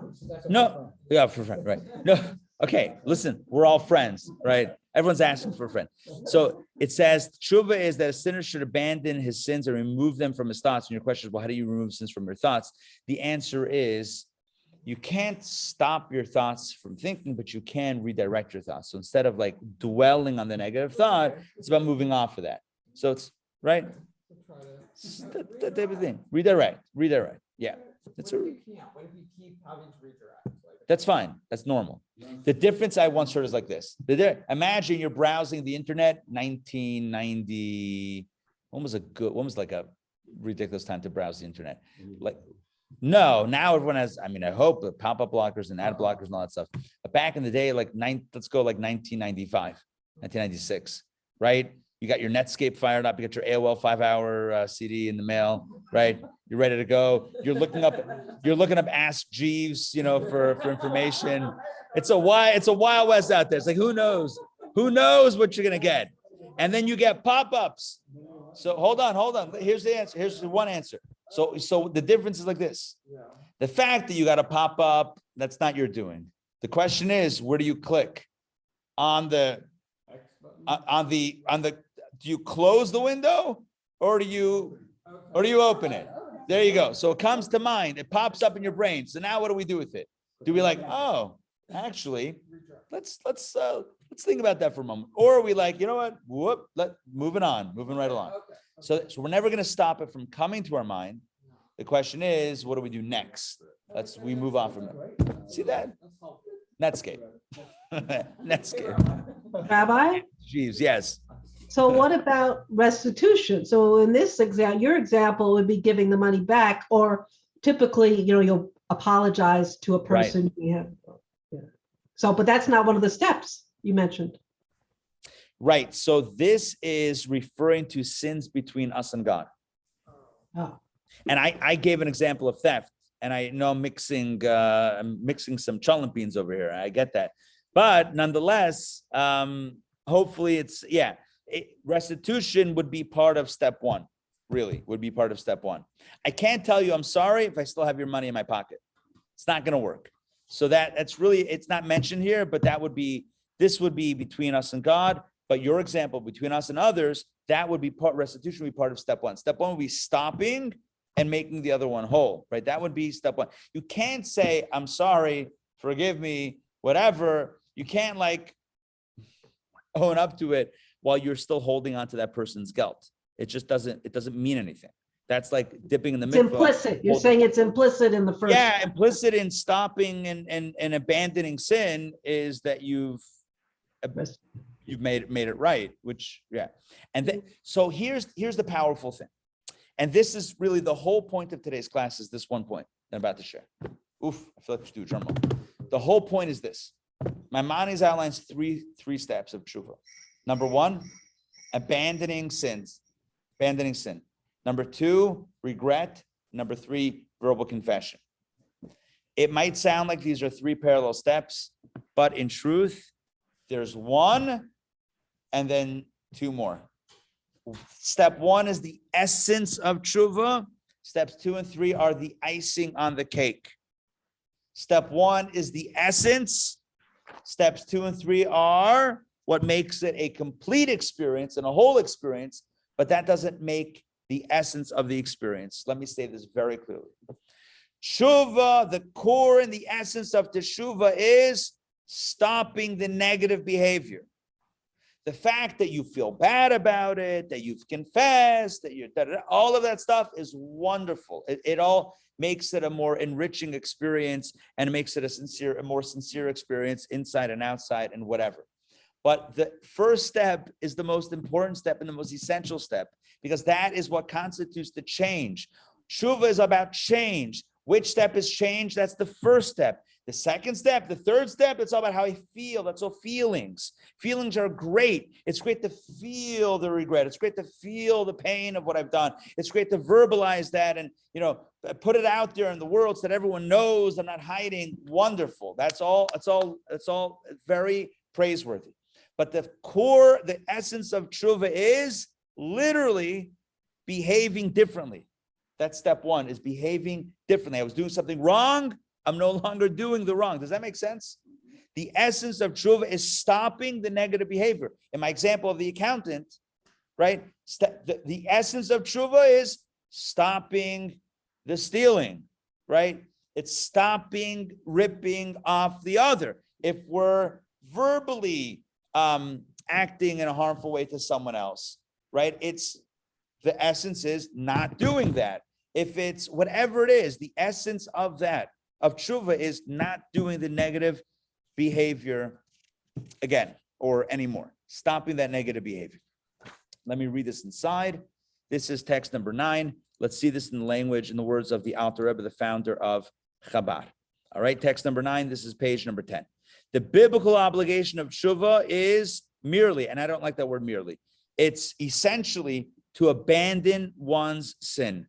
No, yeah, for friend, right? No, okay. Listen, we're all friends, right? Everyone's asking for a friend. So it says, Chuva is that a sinner should abandon his sins and remove them from his thoughts. And your question is, well, how do you remove sins from your thoughts? The answer is, you can't stop your thoughts from thinking, but you can redirect your thoughts. So instead of like dwelling on the negative thought, it's about moving off of that. So it's right. To try to. It's that type of thing. Redirect. Yeah, that's What if you can't? What if you keep having to redirect? Like, that's fine. That's normal. The difference I once heard is like this. Imagine you're browsing the internet, 1990. When was like a ridiculous time to browse the internet? Like, no, now everyone has, I mean, I hope the pop-up blockers and ad blockers and all that stuff. But back in the day, let's go like 1995, 1996, right? You got your Netscape fired up. You got your AOL 5-hour CD in the mail, right? You're ready to go. You're looking up Ask Jeeves, for information. It's a wild west out there. It's like, who knows what you're gonna get, and then you get pop-ups. So hold on. Here's the answer. Here's the one answer. So the difference is like this. yeah. The fact that you got a pop-up, that's not your doing. The question is, where do you click? On the do you close the window or do you open it? There you go. So it comes to mind. It pops up in your brain. So now what do we do with it? Do we like, oh, actually, let's think about that for a moment. Or are we like, you know what? Moving right along. Okay. So we're never going to stop it from coming to our mind. The question is, what do we do next? We move on from it. See that? Netscape. Netscape. Rabbi? Jeeves, yes. So what about restitution? So in this example, your example would be giving the money back, or typically, you'll apologize to a person. Yeah. So, but that's not one of the steps you mentioned. Right. So this is referring to sins between us and God. Oh. And I gave an example of theft, and I know I'm mixing some cholent beans over here. I get that. But nonetheless, hopefully restitution would be part of step one, really, would be part of step one. I can't tell you I'm sorry if I still have your money in my pocket. It's not going to work. So that's really, it's not mentioned here, but this would be between us and God. But your example, between us and others, that would be restitution would be part of step one. Step one would be stopping and making the other one whole, right? That would be step one. You can't say, I'm sorry, forgive me, whatever. You can't own up to it while you're still holding on to that person's guilt. It just doesn't mean anything. That's like dipping in the mitzvah. It's implicit. You're saying it's implicit in the first. Yeah, implicit in stopping and abandoning sin is that you've made it right, which, yeah. And then, so here's the powerful thing. And this is really the whole point of today's class, is this one point that I'm about to share. Oof, I feel like we should do a drum roll. The whole point is this. Maimonides outlines three steps of Chuva. Number one, abandoning sin. Number two, regret. Number three, verbal confession. It might sound like these are three parallel steps, but in truth, there's one and then two more. Step one is the essence of Chuva. Steps 2 and 3 are the icing on the cake. Step 1 is the essence. Steps 2 and 3 are what makes it a complete experience and a whole experience, but that doesn't make the essence of the experience. Let me say this very clearly. Chuva, the core and the essence of Teshuva, is stopping the negative behavior. The fact that you feel bad about it, that you've confessed, that you're all of that stuff is wonderful. It all makes it a more enriching experience, and it makes it a more sincere experience inside and outside and whatever. But the first step is the most important step and the most essential step, because that is what constitutes the change. Chuva is about change. Which step is change? That's the first step. The second step, the third step, it's all about how I feel. That's all feelings. Feelings are great. It's great to feel the regret. It's great to feel the pain of what I've done. It's great to verbalize that and, put it out there in the world so that everyone knows I'm not hiding. Wonderful. That's all very praiseworthy. But the core, the essence of Chuva is literally behaving differently. That's step one, is behaving differently. I was doing something wrong. I'm no longer doing the wrong. Does that make sense? The essence of Chuva is stopping the negative behavior. In my example of the accountant, right? The essence of Chuva is stopping the stealing, right? It's stopping ripping off the other. If we're verbally acting in a harmful way to someone else, right? It's the essence is not doing that. If it's whatever it is, the essence of that, of tshuva, is not doing the negative behavior again or anymore, stopping that negative behavior. Let me read this inside. This is text number 9. Let's see this in the language, in the words of the Alter Rebbe, the founder of Chabad. All right, text number 9. This is page number 10. The biblical obligation of tshuva is merely, and I don't like that word merely, it's essentially to abandon one's sin.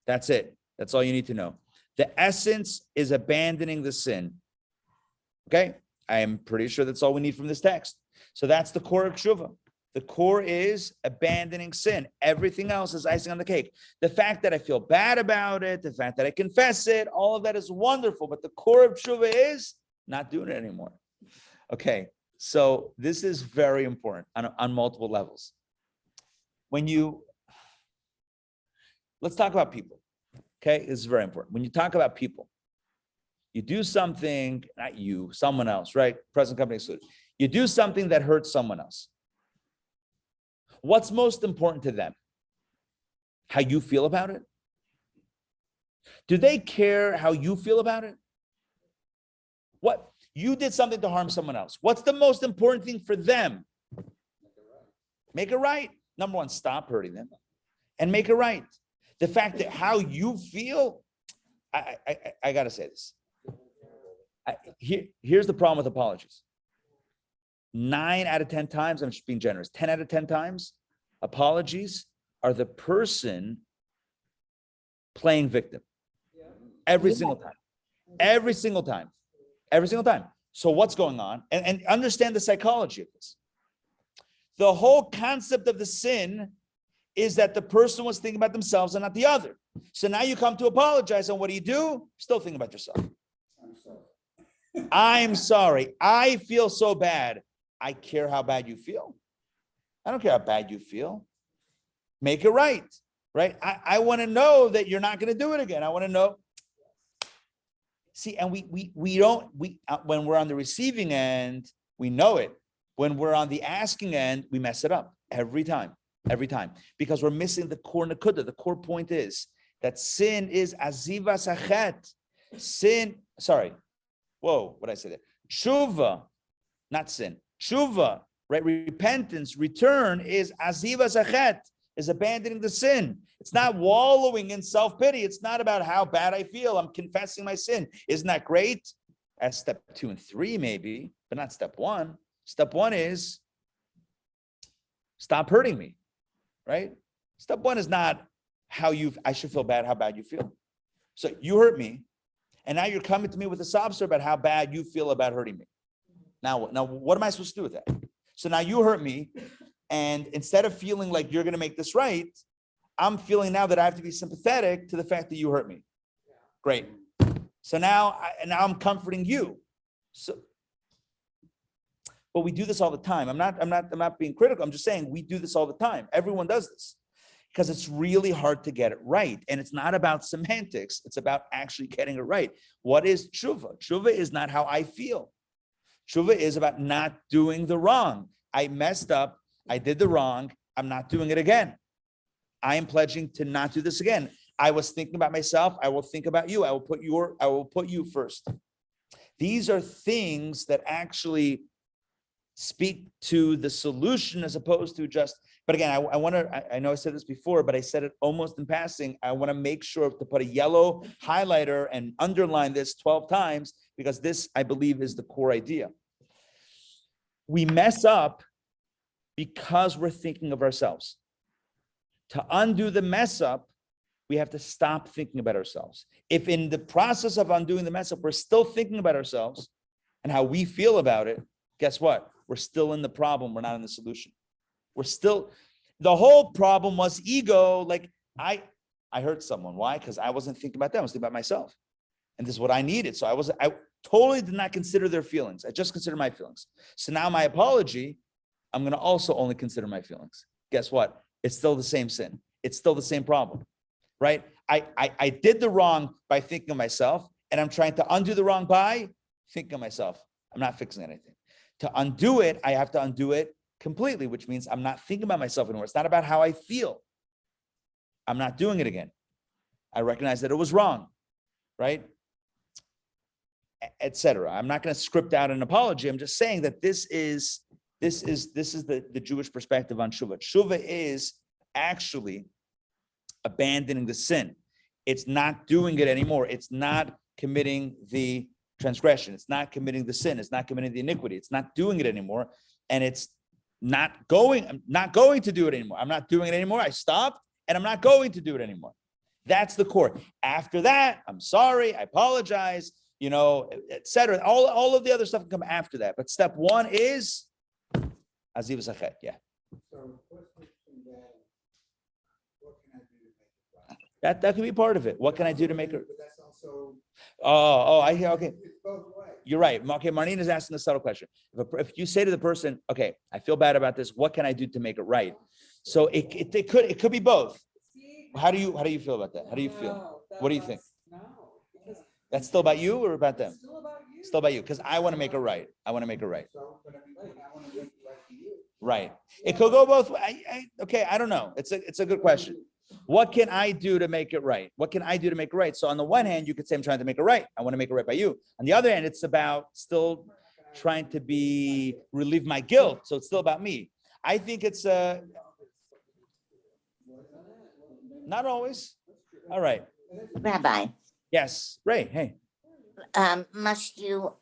That's it. That's all you need to know. The essence is abandoning the sin. Okay, I am pretty sure that's all we need from this text. So that's the core of tshuva. The core is abandoning sin. Everything else is icing on the cake. The fact that I feel bad about it, the fact that I confess it, all of that is wonderful. But the core of tshuva is not doing it anymore. Okay, so this is very important on multiple levels. Let's talk about people. Okay, this is very important. When you talk about people, you do something, not you, someone else, right? Present company excluded. You do something that hurts someone else. What's most important to them? How you feel about it? Do they care how you feel about it? What? You did something to harm someone else. What's the most important thing for them? Make it right. Number one, stop hurting them and make it right. The fact that how you feel, I got to say this. Here's the problem with apologies. 9 out of 10 times, I'm just being generous, 10 out of 10 times, apologies are the person playing victim. Every single time. Every single time. Every single time. So what's going on? And understand the psychology of this. The whole concept of the sin is that the person was thinking about themselves and not the other. So now you come to apologize, and what do? Still think about yourself. I'm sorry. I feel so bad. I care how bad you feel. I don't care how bad you feel. Make it right, right? I want to know that you're not going to do it again. I want to know. See, and we don't, when we're on the receiving end, we know it. When we're on the asking end, we mess it up every time, because we're missing the core nakuda. The core point is that sin is aziva sachet. What did I say there? Chuva, not sin. Chuva, right? Repentance, return is aziva sachet, is abandoning the sin. It's not wallowing in self-pity. It's not about how bad I feel. I'm confessing my sin. Isn't that great? That's step 2 and 3 maybe, but not step 1. Step 1 is stop hurting me, right? Step 1 is not I should feel bad, how bad you feel. So you hurt me, and now you're coming to me with a sob story about how bad you feel about hurting me. Now what am I supposed to do with that? So now you hurt me, and instead of feeling like you're going to make this right, I'm feeling now that I have to be sympathetic to the fact that you hurt me. Great. So now I'm comforting you. But we do this all the time. I'm not being critical. I'm just saying we do this all the time. Everyone does this because it's really hard to get it right. And it's not about semantics. It's about actually getting it right. What is tshuva? Tshuva is not how I feel. Tshuva is about not doing the wrong. I messed up. I did the wrong. I'm not doing it again. I am pledging to not do this again. I was thinking about myself. I will think about you. I will put you first. These are things that actually speak to the solution as opposed to just, but again, I know I said this before, but I said it almost in passing. I want to make sure to put a yellow highlighter and underline this 12 times, because this, I believe, is the core idea. We mess up because we're thinking of ourselves. To undo the mess up, we have to stop thinking about ourselves. If in the process of undoing the mess up, we're still thinking about ourselves and how we feel about it, guess what? We're still in the problem. We're not in the solution. The whole problem was ego. Like I hurt someone. Why? Because I wasn't thinking about them. I was thinking about myself. And this is what I needed. So I totally did not consider their feelings. I just considered my feelings. So now my apology, I'm going to also only consider my feelings. Guess what? It's still the same sin. It's still the same problem, right? I did the wrong by thinking of myself, and I'm trying to undo the wrong by thinking of myself. I'm not fixing anything. To undo it, I have to undo it completely, which means I'm not thinking about myself anymore. It's not about how I feel. I'm not doing it again. I recognize that it was wrong, right? Etc. I'm not going to script out an apology. I'm just saying that this is the Jewish perspective on Chuva. Chuva is actually abandoning the sin. It's not doing it anymore. It's not committing the transgression. It's not committing the sin. It's not committing the iniquity. It's not doing it anymore. And I'm not going to do it anymore. I'm not doing it anymore. I stopped and I'm not going to do it anymore. That's the core. After that, I'm sorry. I apologize, etc. All of the other stuff can come after that. But step one is Aziv Zachet. Yeah. So what's the thing that, what can I do to make it right? That could be part of it. What can I do to make it? But that's also. I hear. Okay. It's both ways. You're right. Okay, Marlene is asking a subtle question. If you say to the person, okay, I feel bad about this, what can I do to make it right? So it could be both. How do you feel about that? How do you feel? What do you think? No, because That's still about you or about them? it's still about you. Still about you, because I want to make it right. I want to make it right. So, but I mean, I want to make it right for you. Right. It could go both ways. Okay, I don't know. It's a good question. What can I do to make it right? What can I do to make it right? So on the one hand, you could say I'm trying to make it right. I want to make it right by you. On the other hand, it's about still trying to relieve my guilt. So it's still about me. I think it's not always. All right. Rabbi, Yes. Ray. Hey. must you,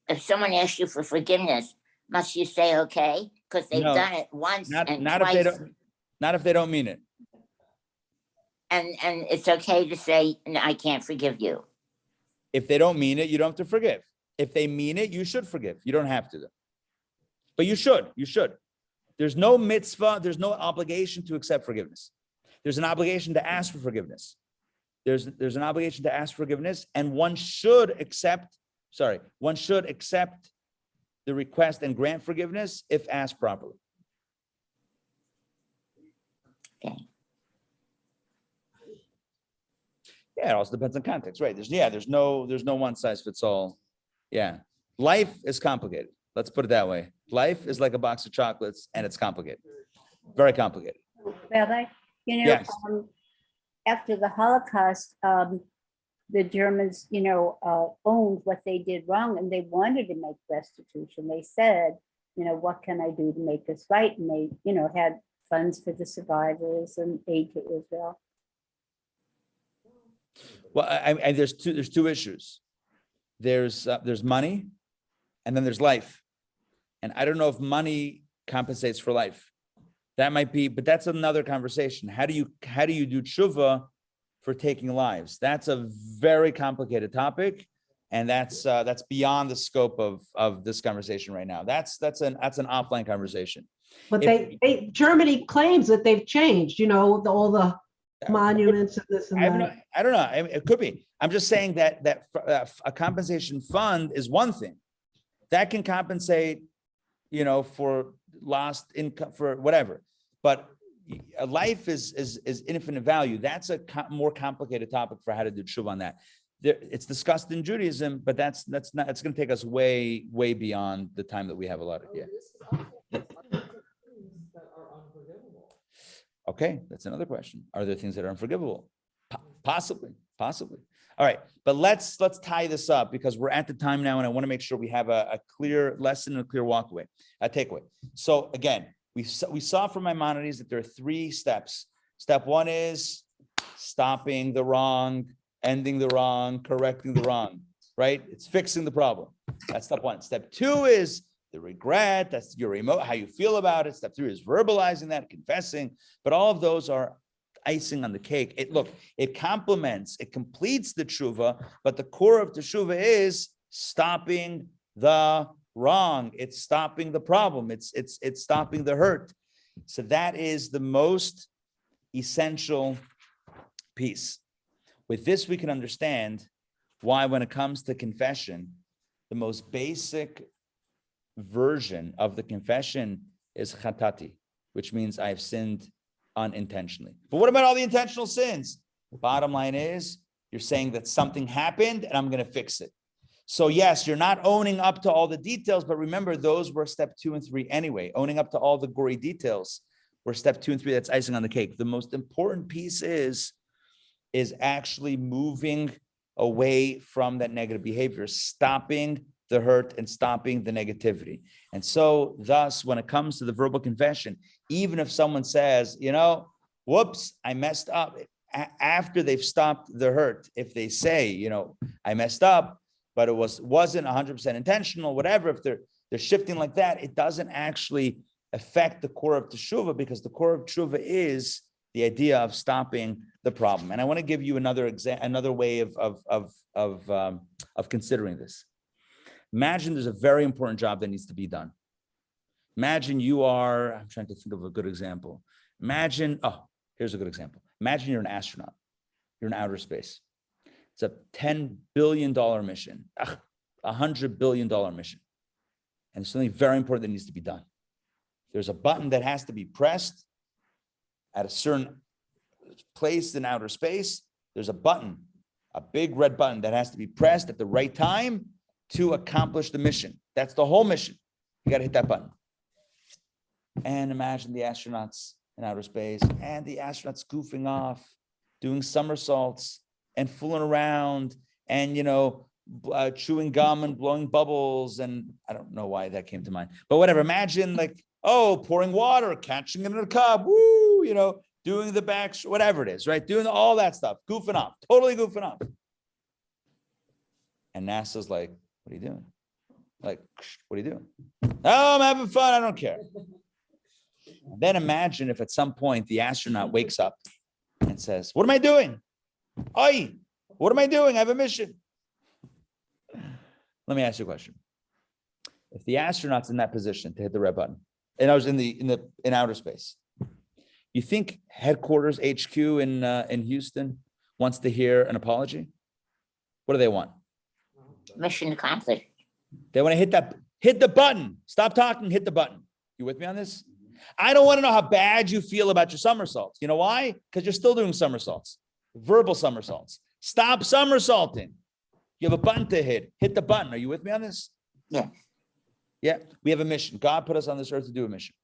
if someone asks you for forgiveness, must you say okay? Because they've No, done it once Not and if twice, they don't mean it. and it's okay to say, "No, I can't forgive you." If they don't mean it, you don't have to forgive. If they mean it, you should forgive. You don't have to though. But you should. You should. There's no mitzvah. There's no obligation to accept forgiveness. There's an obligation to ask for forgiveness. There's an obligation to ask forgiveness, and one should accept the request and grant forgiveness if asked properly. Okay. Yeah, it also depends on context, right? There's no one size fits all. Yeah. Life is complicated. Let's put it that way. Life is like a box of chocolates and it's complicated. Very complicated. Rabbi, Yes. after the Holocaust, the Germans, owned what they did wrong and they wanted to make restitution. They said, what can I do to make this right? And they, had funds for the survivors and aid to Israel. Well, there's two issues. There's money, and then there's life. And I don't know if money compensates for life. That might be, but that's another conversation. How do you do tshuva for taking lives? That's a very complicated topic, and that's beyond the scope of this conversation right now. That's an offline conversation. But If- Germany claims that they've changed, all the monuments and this and I don't know. It could be. I'm just saying that a compensation fund is one thing that can compensate, for lost income, for whatever. But a life is infinite value. That's a more complicated topic for how to do tshuva on that. It's discussed in Judaism, but that's not. It's going to take us way beyond the time that we have allotted. Yeah. That are unforgivable. Okay, that's another question. Are there things that are unforgivable? Possibly. All right, but let's tie this up because we're at the time now, and I want to make sure we have a clear lesson and a clear takeaway. So again, we saw from Maimonides that there are 3 steps. Step 1 is stopping the wrong, ending the wrong, correcting the wrong. Right? It's fixing the problem. That's step 1. Step 2 is the regret. That's your how you feel about it. Step 3 is verbalizing that, confessing. But all of those are icing on the cake. It complements, it completes the tshuva, but the core of the tshuva is stopping the wrong. It's stopping the problem. It's stopping the hurt. So that is the most essential piece. With this, we can understand why, when it comes to confession, the most basic version of the confession is chatati, which means I have sinned unintentionally. But what about all the intentional sins? The bottom line is you're saying that something happened and I'm going to fix it. So yes, you're not owning up to all the details, but remember, those were step 2 and 3 anyway. Owning up to all the gory details were step 2 and 3. That's icing on the cake. The most important piece is actually moving away from that negative behavior, stopping the hurt and stopping the negativity. And so thus, when it comes to the verbal confession, even if someone says, whoops, I messed up, after they've stopped the hurt, if they say, I messed up, but it wasn't 100% intentional, whatever, if they're shifting like that, it doesn't actually affect the core of Teshuva, because the core of Teshuva is the idea of stopping the problem. And I want to give you another way of considering this. Imagine there's a very important job that needs to be done. Imagine I'm trying to think of a good example. Here's a good example. Imagine you're an astronaut. You're in outer space. It's a $10 billion mission, $100 billion mission. And something very important that needs to be done. There's a button that has to be pressed at a certain place in outer space. There's a button, a big red button that has to be pressed at the right time to accomplish the mission. That's the whole mission. You got to hit that button. And imagine the astronauts in outer space, and the astronauts goofing off, doing somersaults and fooling around, and chewing gum and blowing bubbles. And I don't know why that came to mind, but whatever. Imagine pouring water, catching it in a cup, doing the back, whatever it is, right? Doing all that stuff, goofing off, totally goofing off. And NASA's like, what are you doing? Like, what are you doing? Oh, I'm having fun. I don't care. And then imagine if at some point the astronaut wakes up and says, what am I doing? Oi, what am I doing? I have a mission. Let me ask you a question. If the astronaut's in that position to hit the red button, and I was in outer space, you think headquarters HQ in Houston wants to hear an apology? What do they want? Mission accomplished. They want to hit the button. Stop talking, hit the button. You with me on this? I don't want to know how bad you feel about your somersaults. You know why? Because you're still doing somersaults, verbal somersaults. Stop somersaulting. You have a button to hit. Hit the button. Are you with me on this? Yeah. Yeah. We have a mission. God put us on this earth to do a mission.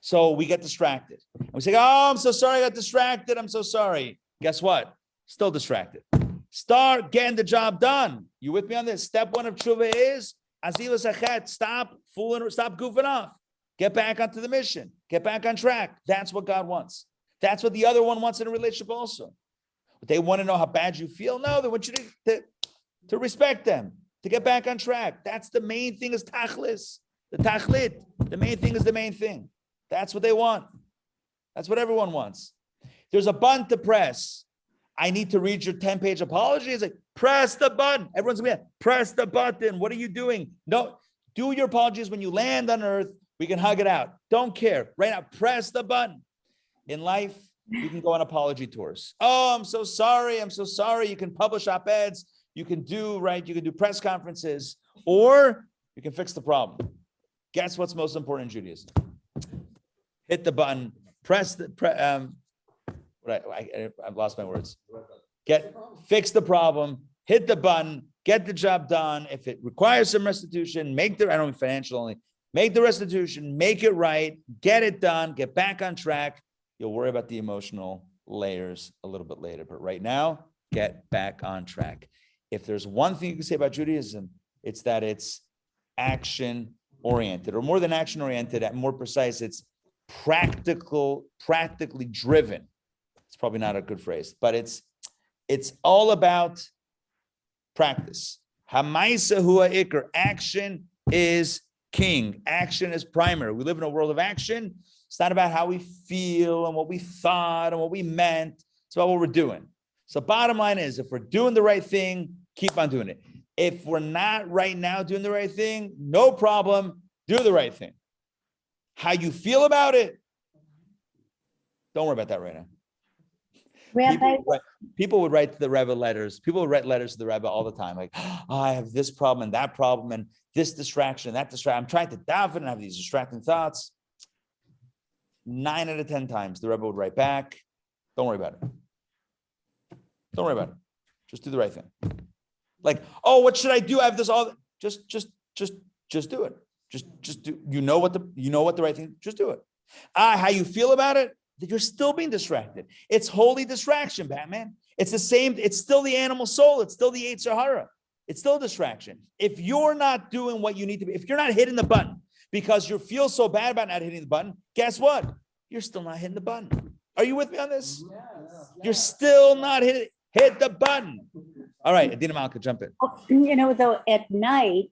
So we get distracted. And we say, oh, I'm so sorry I got distracted. I'm so sorry. Guess what? Still distracted. Start getting the job done. You with me on this? Step 1 of Chuva is Azilas Achet. Stop fooling, stop goofing off. Get back onto the mission. Get back on track. That's what God wants. That's what the other one wants in a relationship also. But they want to know how bad you feel. No, they want you to respect them, to get back on track. That's the main thing is tachlis, the tachlit. The main thing is the main thing. That's what they want. That's what everyone wants. There's a button to press. I need to read your 10-page apology. It's like, press the button. Everyone's going to be, press the button. What are you doing? No, do your apologies when you land on earth. We can hug it out. Don't care. Right now, press the button. In life, you can go on apology tours. Oh, I'm so sorry. I'm so sorry. You can publish op-eds. You can do press conferences, or you can fix the problem. Guess what's most important in Judaism? Hit the button, I've lost my words. Fix the problem, hit the button, get the job done. If it requires some restitution, I don't mean financial only, make the restitution, make it right, get it done, get back on track. You'll worry about the emotional layers a little bit later, but right now, get back on track. If there's one thing you can say about Judaism, it's that it's action-oriented, or more than action-oriented, more precise, it's practically driven. It's probably not a good phrase, but it's all about practice. Hamaisa hua ikar. Action is king. Action is primary. We live in a world of action. It's not about how we feel and what we thought and what we meant. It's about what we're doing. So bottom line is, if we're doing the right thing, keep on doing it. If we're not right now doing the right thing, no problem, do the right thing. How you feel about it, don't worry about that right now. Rabbi, People would write to the Rebbe letters. People would write letters to the Rebbe all the time, like, oh, I have this problem and that problem and this distraction and that distraction. I'm trying to daven and have these distracting thoughts. 9 out of 10 times, the Rebbe would write back, don't worry about it. Don't worry about it. Just do the right thing. Like, oh, what should I do? I have this all. Just do it. Just do. You know what the right thing. Just do it. How you feel about it? That you're still being distracted. It's holy distraction, Batman. It's the same. It's still the animal soul. It's still the Yetzer Hara. It's still a distraction. If you're not doing what you need to be, if you're not hitting the button because you feel so bad about not hitting the button, guess what? You're still not hitting the button. Are you with me on this? Yes. You're still not hitting. Hit the button. All right, Adina Malka, jump in. You know, though, at night,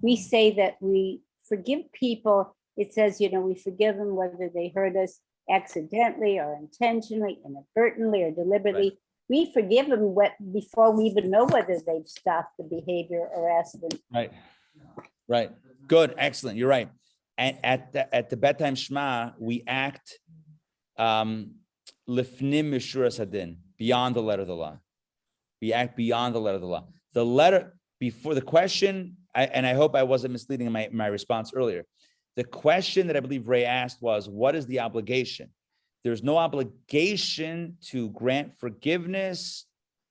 we say that we forgive people. It says, you know, we forgive them whether they hurt us accidentally or intentionally, inadvertently or deliberately. We forgive them before we even know whether they've stopped the behavior or asked them. Right. Good. Excellent. You're right. And at the bedtime Shema, we act lifnim mishuras hadin, beyond the letter of the law. We act beyond the letter of the law. The letter before the question, and I hope I wasn't misleading in my response earlier. The question that I believe Ray asked was, what is the obligation? There's no obligation to grant forgiveness,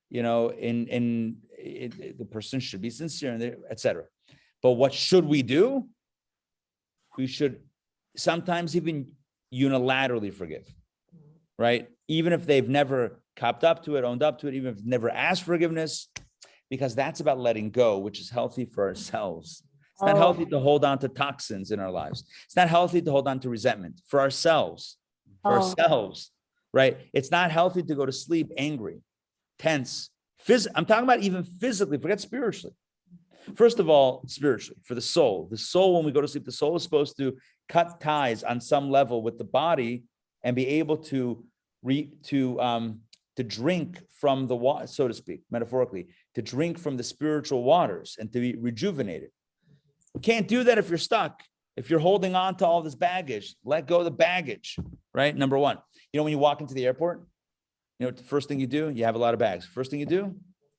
you know, in the person should be sincere, etc. But what should we do? We should sometimes even unilaterally forgive, right? Even if they've never copped up to it, owned up to it, even if they've never asked forgiveness, because that's about letting go, which is healthy for ourselves. It's not healthy to hold on to toxins in our lives. It's not healthy to hold on to resentment for ourselves, right? It's not healthy to go to sleep angry, tense. I'm talking about even physically, forget spiritually. First of all, spiritually, for the soul. The soul, when we go to sleep, the soul is supposed to cut ties on some level with the body and be able to drink from the water, so to speak, metaphorically, to drink from the spiritual waters and to be rejuvenated. You can't do that if you're stuck. If you're holding on to all this baggage, let go of the baggage, right? Number one, you know, when you walk into the airport, you know, the first thing you do, you have a lot of bags. First thing you do,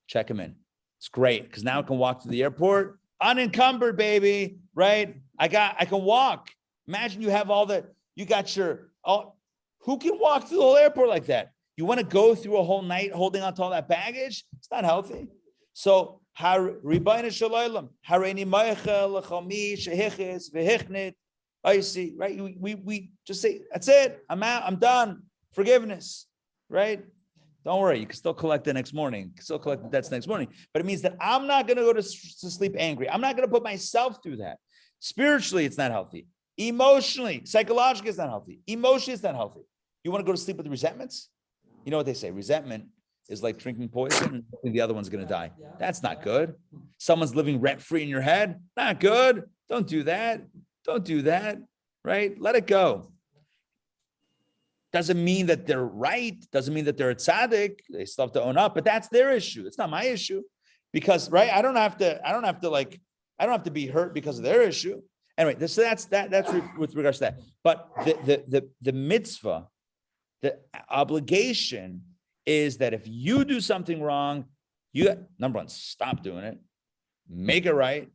check them in. It's great because now I can walk to the airport unencumbered, baby, right? I can walk. Imagine you have who can walk through the whole airport like that? You want to go through a whole night holding on to all that baggage? It's not healthy. So, right? We just say, that's it. I'm out. I'm done. Forgiveness, right? Don't worry. You can still collect the next morning. You can still collect the debts next morning. But it means that I'm not going to go to sleep angry. I'm not going to put myself through that. Spiritually, it's not healthy. Emotionally, psychologically, it's not healthy. Emotionally, it's not healthy. You want to go to sleep with resentments? You know what they say? Resentment is like drinking poison and the other one's going to die. That's not good. Someone's living rent-free in your head. Not good. Don't do that. Don't do that, right? Let it go. Doesn't mean that they're right. Doesn't mean that they're a tzaddik. They still have to own up, but that's their issue. It's not my issue because, right? I don't have to be hurt because of their issue. Anyway, so that's with regards to that. But the mitzvah, the obligation is that if you do something wrong, you got, number one, stop doing it, make it right.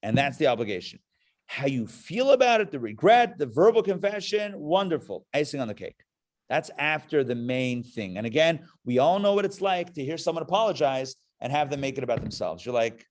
And that's the obligation. How you feel about it, the regret, the verbal confession, wonderful. Icing on the cake. That's after the main thing. And again, we all know what it's like to hear someone apologize and have them make it about themselves. You're like,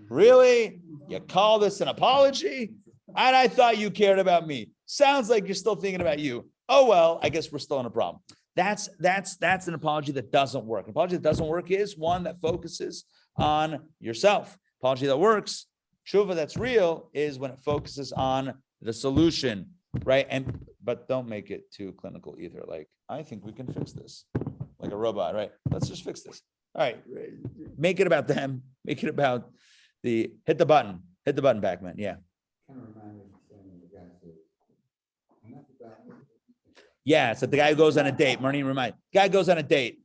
really? You call this an apology? And I thought you cared about me. Sounds like you're still thinking about you. Oh, well, I guess we're still in a problem. That's an apology that doesn't work. An apology that doesn't work is one that focuses on yourself. Apology that works, Chuva that's real, is when it focuses on the solution, right? But don't make it too clinical either. Like, I think we can fix this, like a robot, right? Let's just fix this. All right, make it about them. Make it about hit the button, Backman. Yeah. Kind of remind me of saying the guy said, enough about me. Yeah, so the guy who goes on a date, Marnie, remind. Guy goes on a date.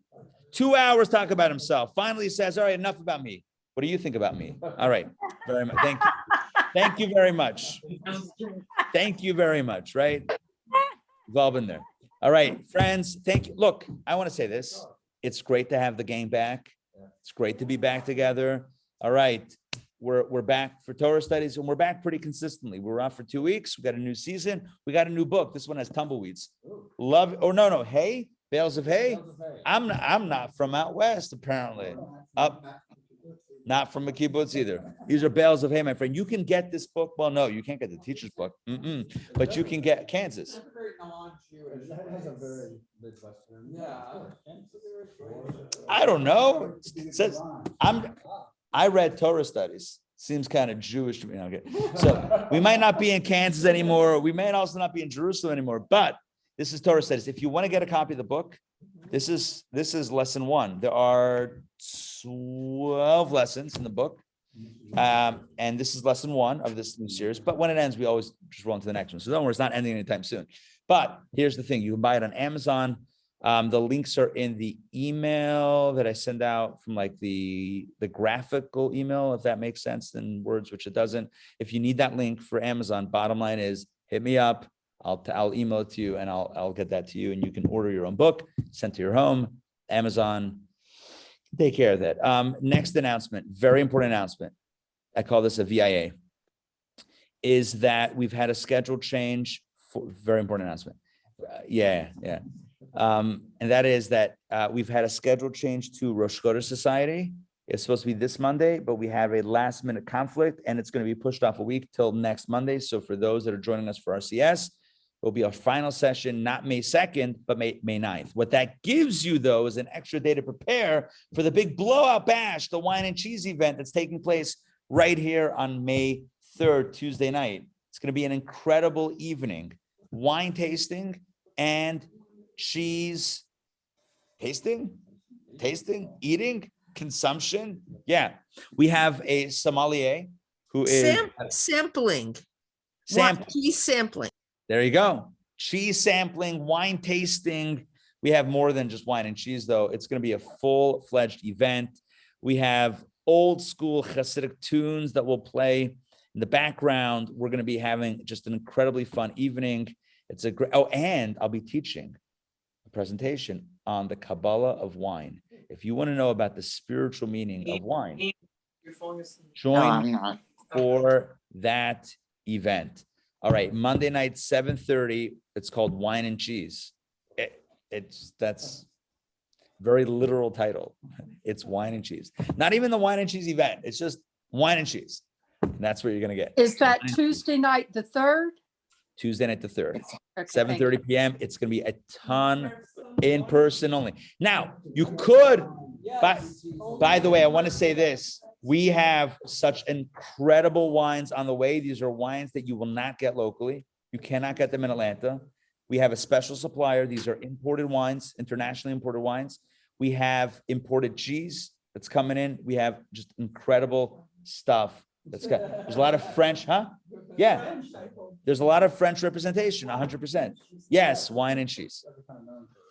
2 hours talk about himself. Finally, he says, all right, enough about me. What do you think about me? All right, very much. Thank you. Thank you very much. Thank you very much, right? We've all been there. All right, friends, thank you. Look, I want to say this. It's great to have the gang back. It's great to be back together. All right, we're back for Torah studies, and we're back pretty consistently. We were off for 2 weeks. We got a new season. We got a new book. This one has tumbleweeds. Love, or no, hay, bales of hay. I'm not from out west, apparently. Up. Not from a kibbutz either. These are bales of hay, my friend. You can get this book. Well, no, you can't get the teacher's book. But you can get Kansas. It's a very non-Jewish That has a place. very Midwestern. Yeah. I don't know. It says I read Torah studies. Seems kind of Jewish to me. Okay. So we might not be in Kansas anymore. We may also not be in Jerusalem anymore, but this is Torah studies. If you want to get a copy of the book, this is lesson 1. There are 12 lessons in the book. And this is lesson 1 of this new series. But when it ends, we always just roll into the next one. So don't worry, it's not ending anytime soon. But here's the thing. You can buy it on Amazon. The links are in the email that I send out from like the graphical email, if that makes sense in words, which it doesn't. If you need that link for Amazon, bottom line is hit me up. I'll email it to you and I'll get that to you, and you can order your own book, sent to your home. Amazon, take care of that. Next announcement, very important announcement. I call this a VIA, is that we've had a schedule change for very important announcement. And that is that we've had a schedule change to Rosh Chodesh Society. It's supposed to be this Monday, but we have a last minute conflict and it's going to be pushed off a week till next Monday. So for those that are joining us for RCS, it'll be our final session, not May 2nd, but May 9th. What that gives you, though, is an extra day to prepare for the big blowout bash, the wine and cheese event that's taking place right here on May 3rd, Tuesday night. It's going to be an incredible evening, wine tasting and cheese tasting, eating, consumption. Yeah, we have a sommelier who is sampling. Cheese sampling. There you go. Cheese sampling, wine tasting. We have more than just wine and cheese, though. It's going to be a full-fledged event. We have old school Hasidic tunes that will play in the background. We're going to be having just an incredibly fun evening. It's a great, and I'll be teaching a presentation on the Kabbalah of wine. If you want to know about the spiritual meaning of wine, join for that event. All right, Monday night, 7:30. It's called Wine and Cheese. That's very literal title. It's wine and cheese. Not even the wine and cheese event. It's just wine and cheese. And that's what you're gonna get. Is that Tuesday night, the 3rd? Tuesday night the 3rd, Okay, 7:30 p.m. It's gonna be a ton in person only. Now you could. By the way, I want to say this. We have such incredible wines on the way. These are wines that you will not get locally. You cannot get them in Atlanta. We have a special supplier. These are imported wines, internationally imported wines. We have imported cheese that's coming in. We have just incredible stuff. There's a lot of French, huh? Yeah. There's a lot of French representation, 100%. Yes, wine and cheese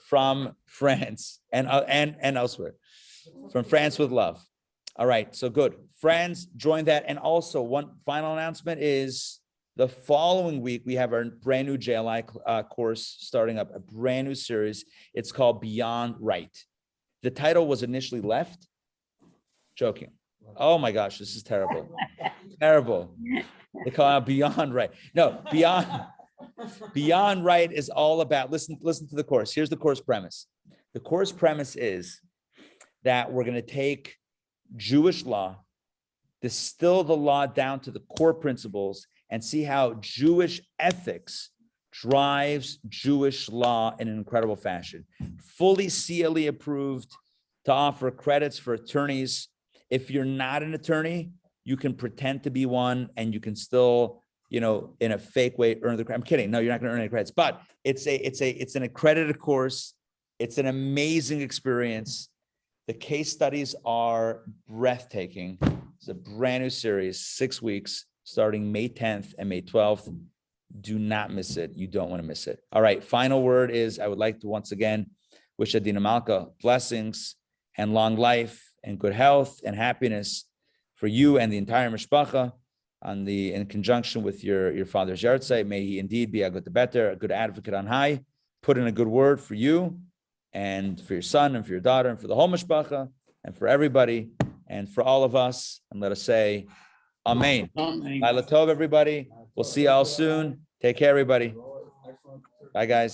from France and elsewhere. From France with love. All right, so good. Friends, join that. And also one final announcement is the following week, we have our brand new JLI course starting up, a brand new series. It's called Beyond Right. The title was initially left. Joking. Oh my gosh, this is terrible. Terrible. They call it Beyond Right. No, Beyond Right is all about, listen to the course. Here's the course premise. The course premise is that we're going to take Jewish law, distill the law down to the core principles, and see how Jewish ethics drives Jewish law in an incredible fashion. Fully CLE approved to offer credits for attorneys. If you're not an attorney, you can pretend to be one and you can still, in a fake way, earn the credit. I'm kidding. No, you're not going to earn any credits, but it's an accredited course. It's an amazing experience. The case studies are breathtaking. It's a brand new series, 6 weeks, starting May 10th and May 12th. Do not miss it. You don't want to miss it. All right. Final word is I would like to once again wish Adina Malka blessings and long life and good health and happiness for you and the entire mishpacha in conjunction with your father's yahrzeit. May he indeed be a good better, a good advocate on high, put in a good word for you and for your son and for your daughter and for the whole mishpacha and for everybody and for all of us. And let us say, Amen. Laila Tov, everybody. We'll see you all soon. Take care, everybody. Bye, guys.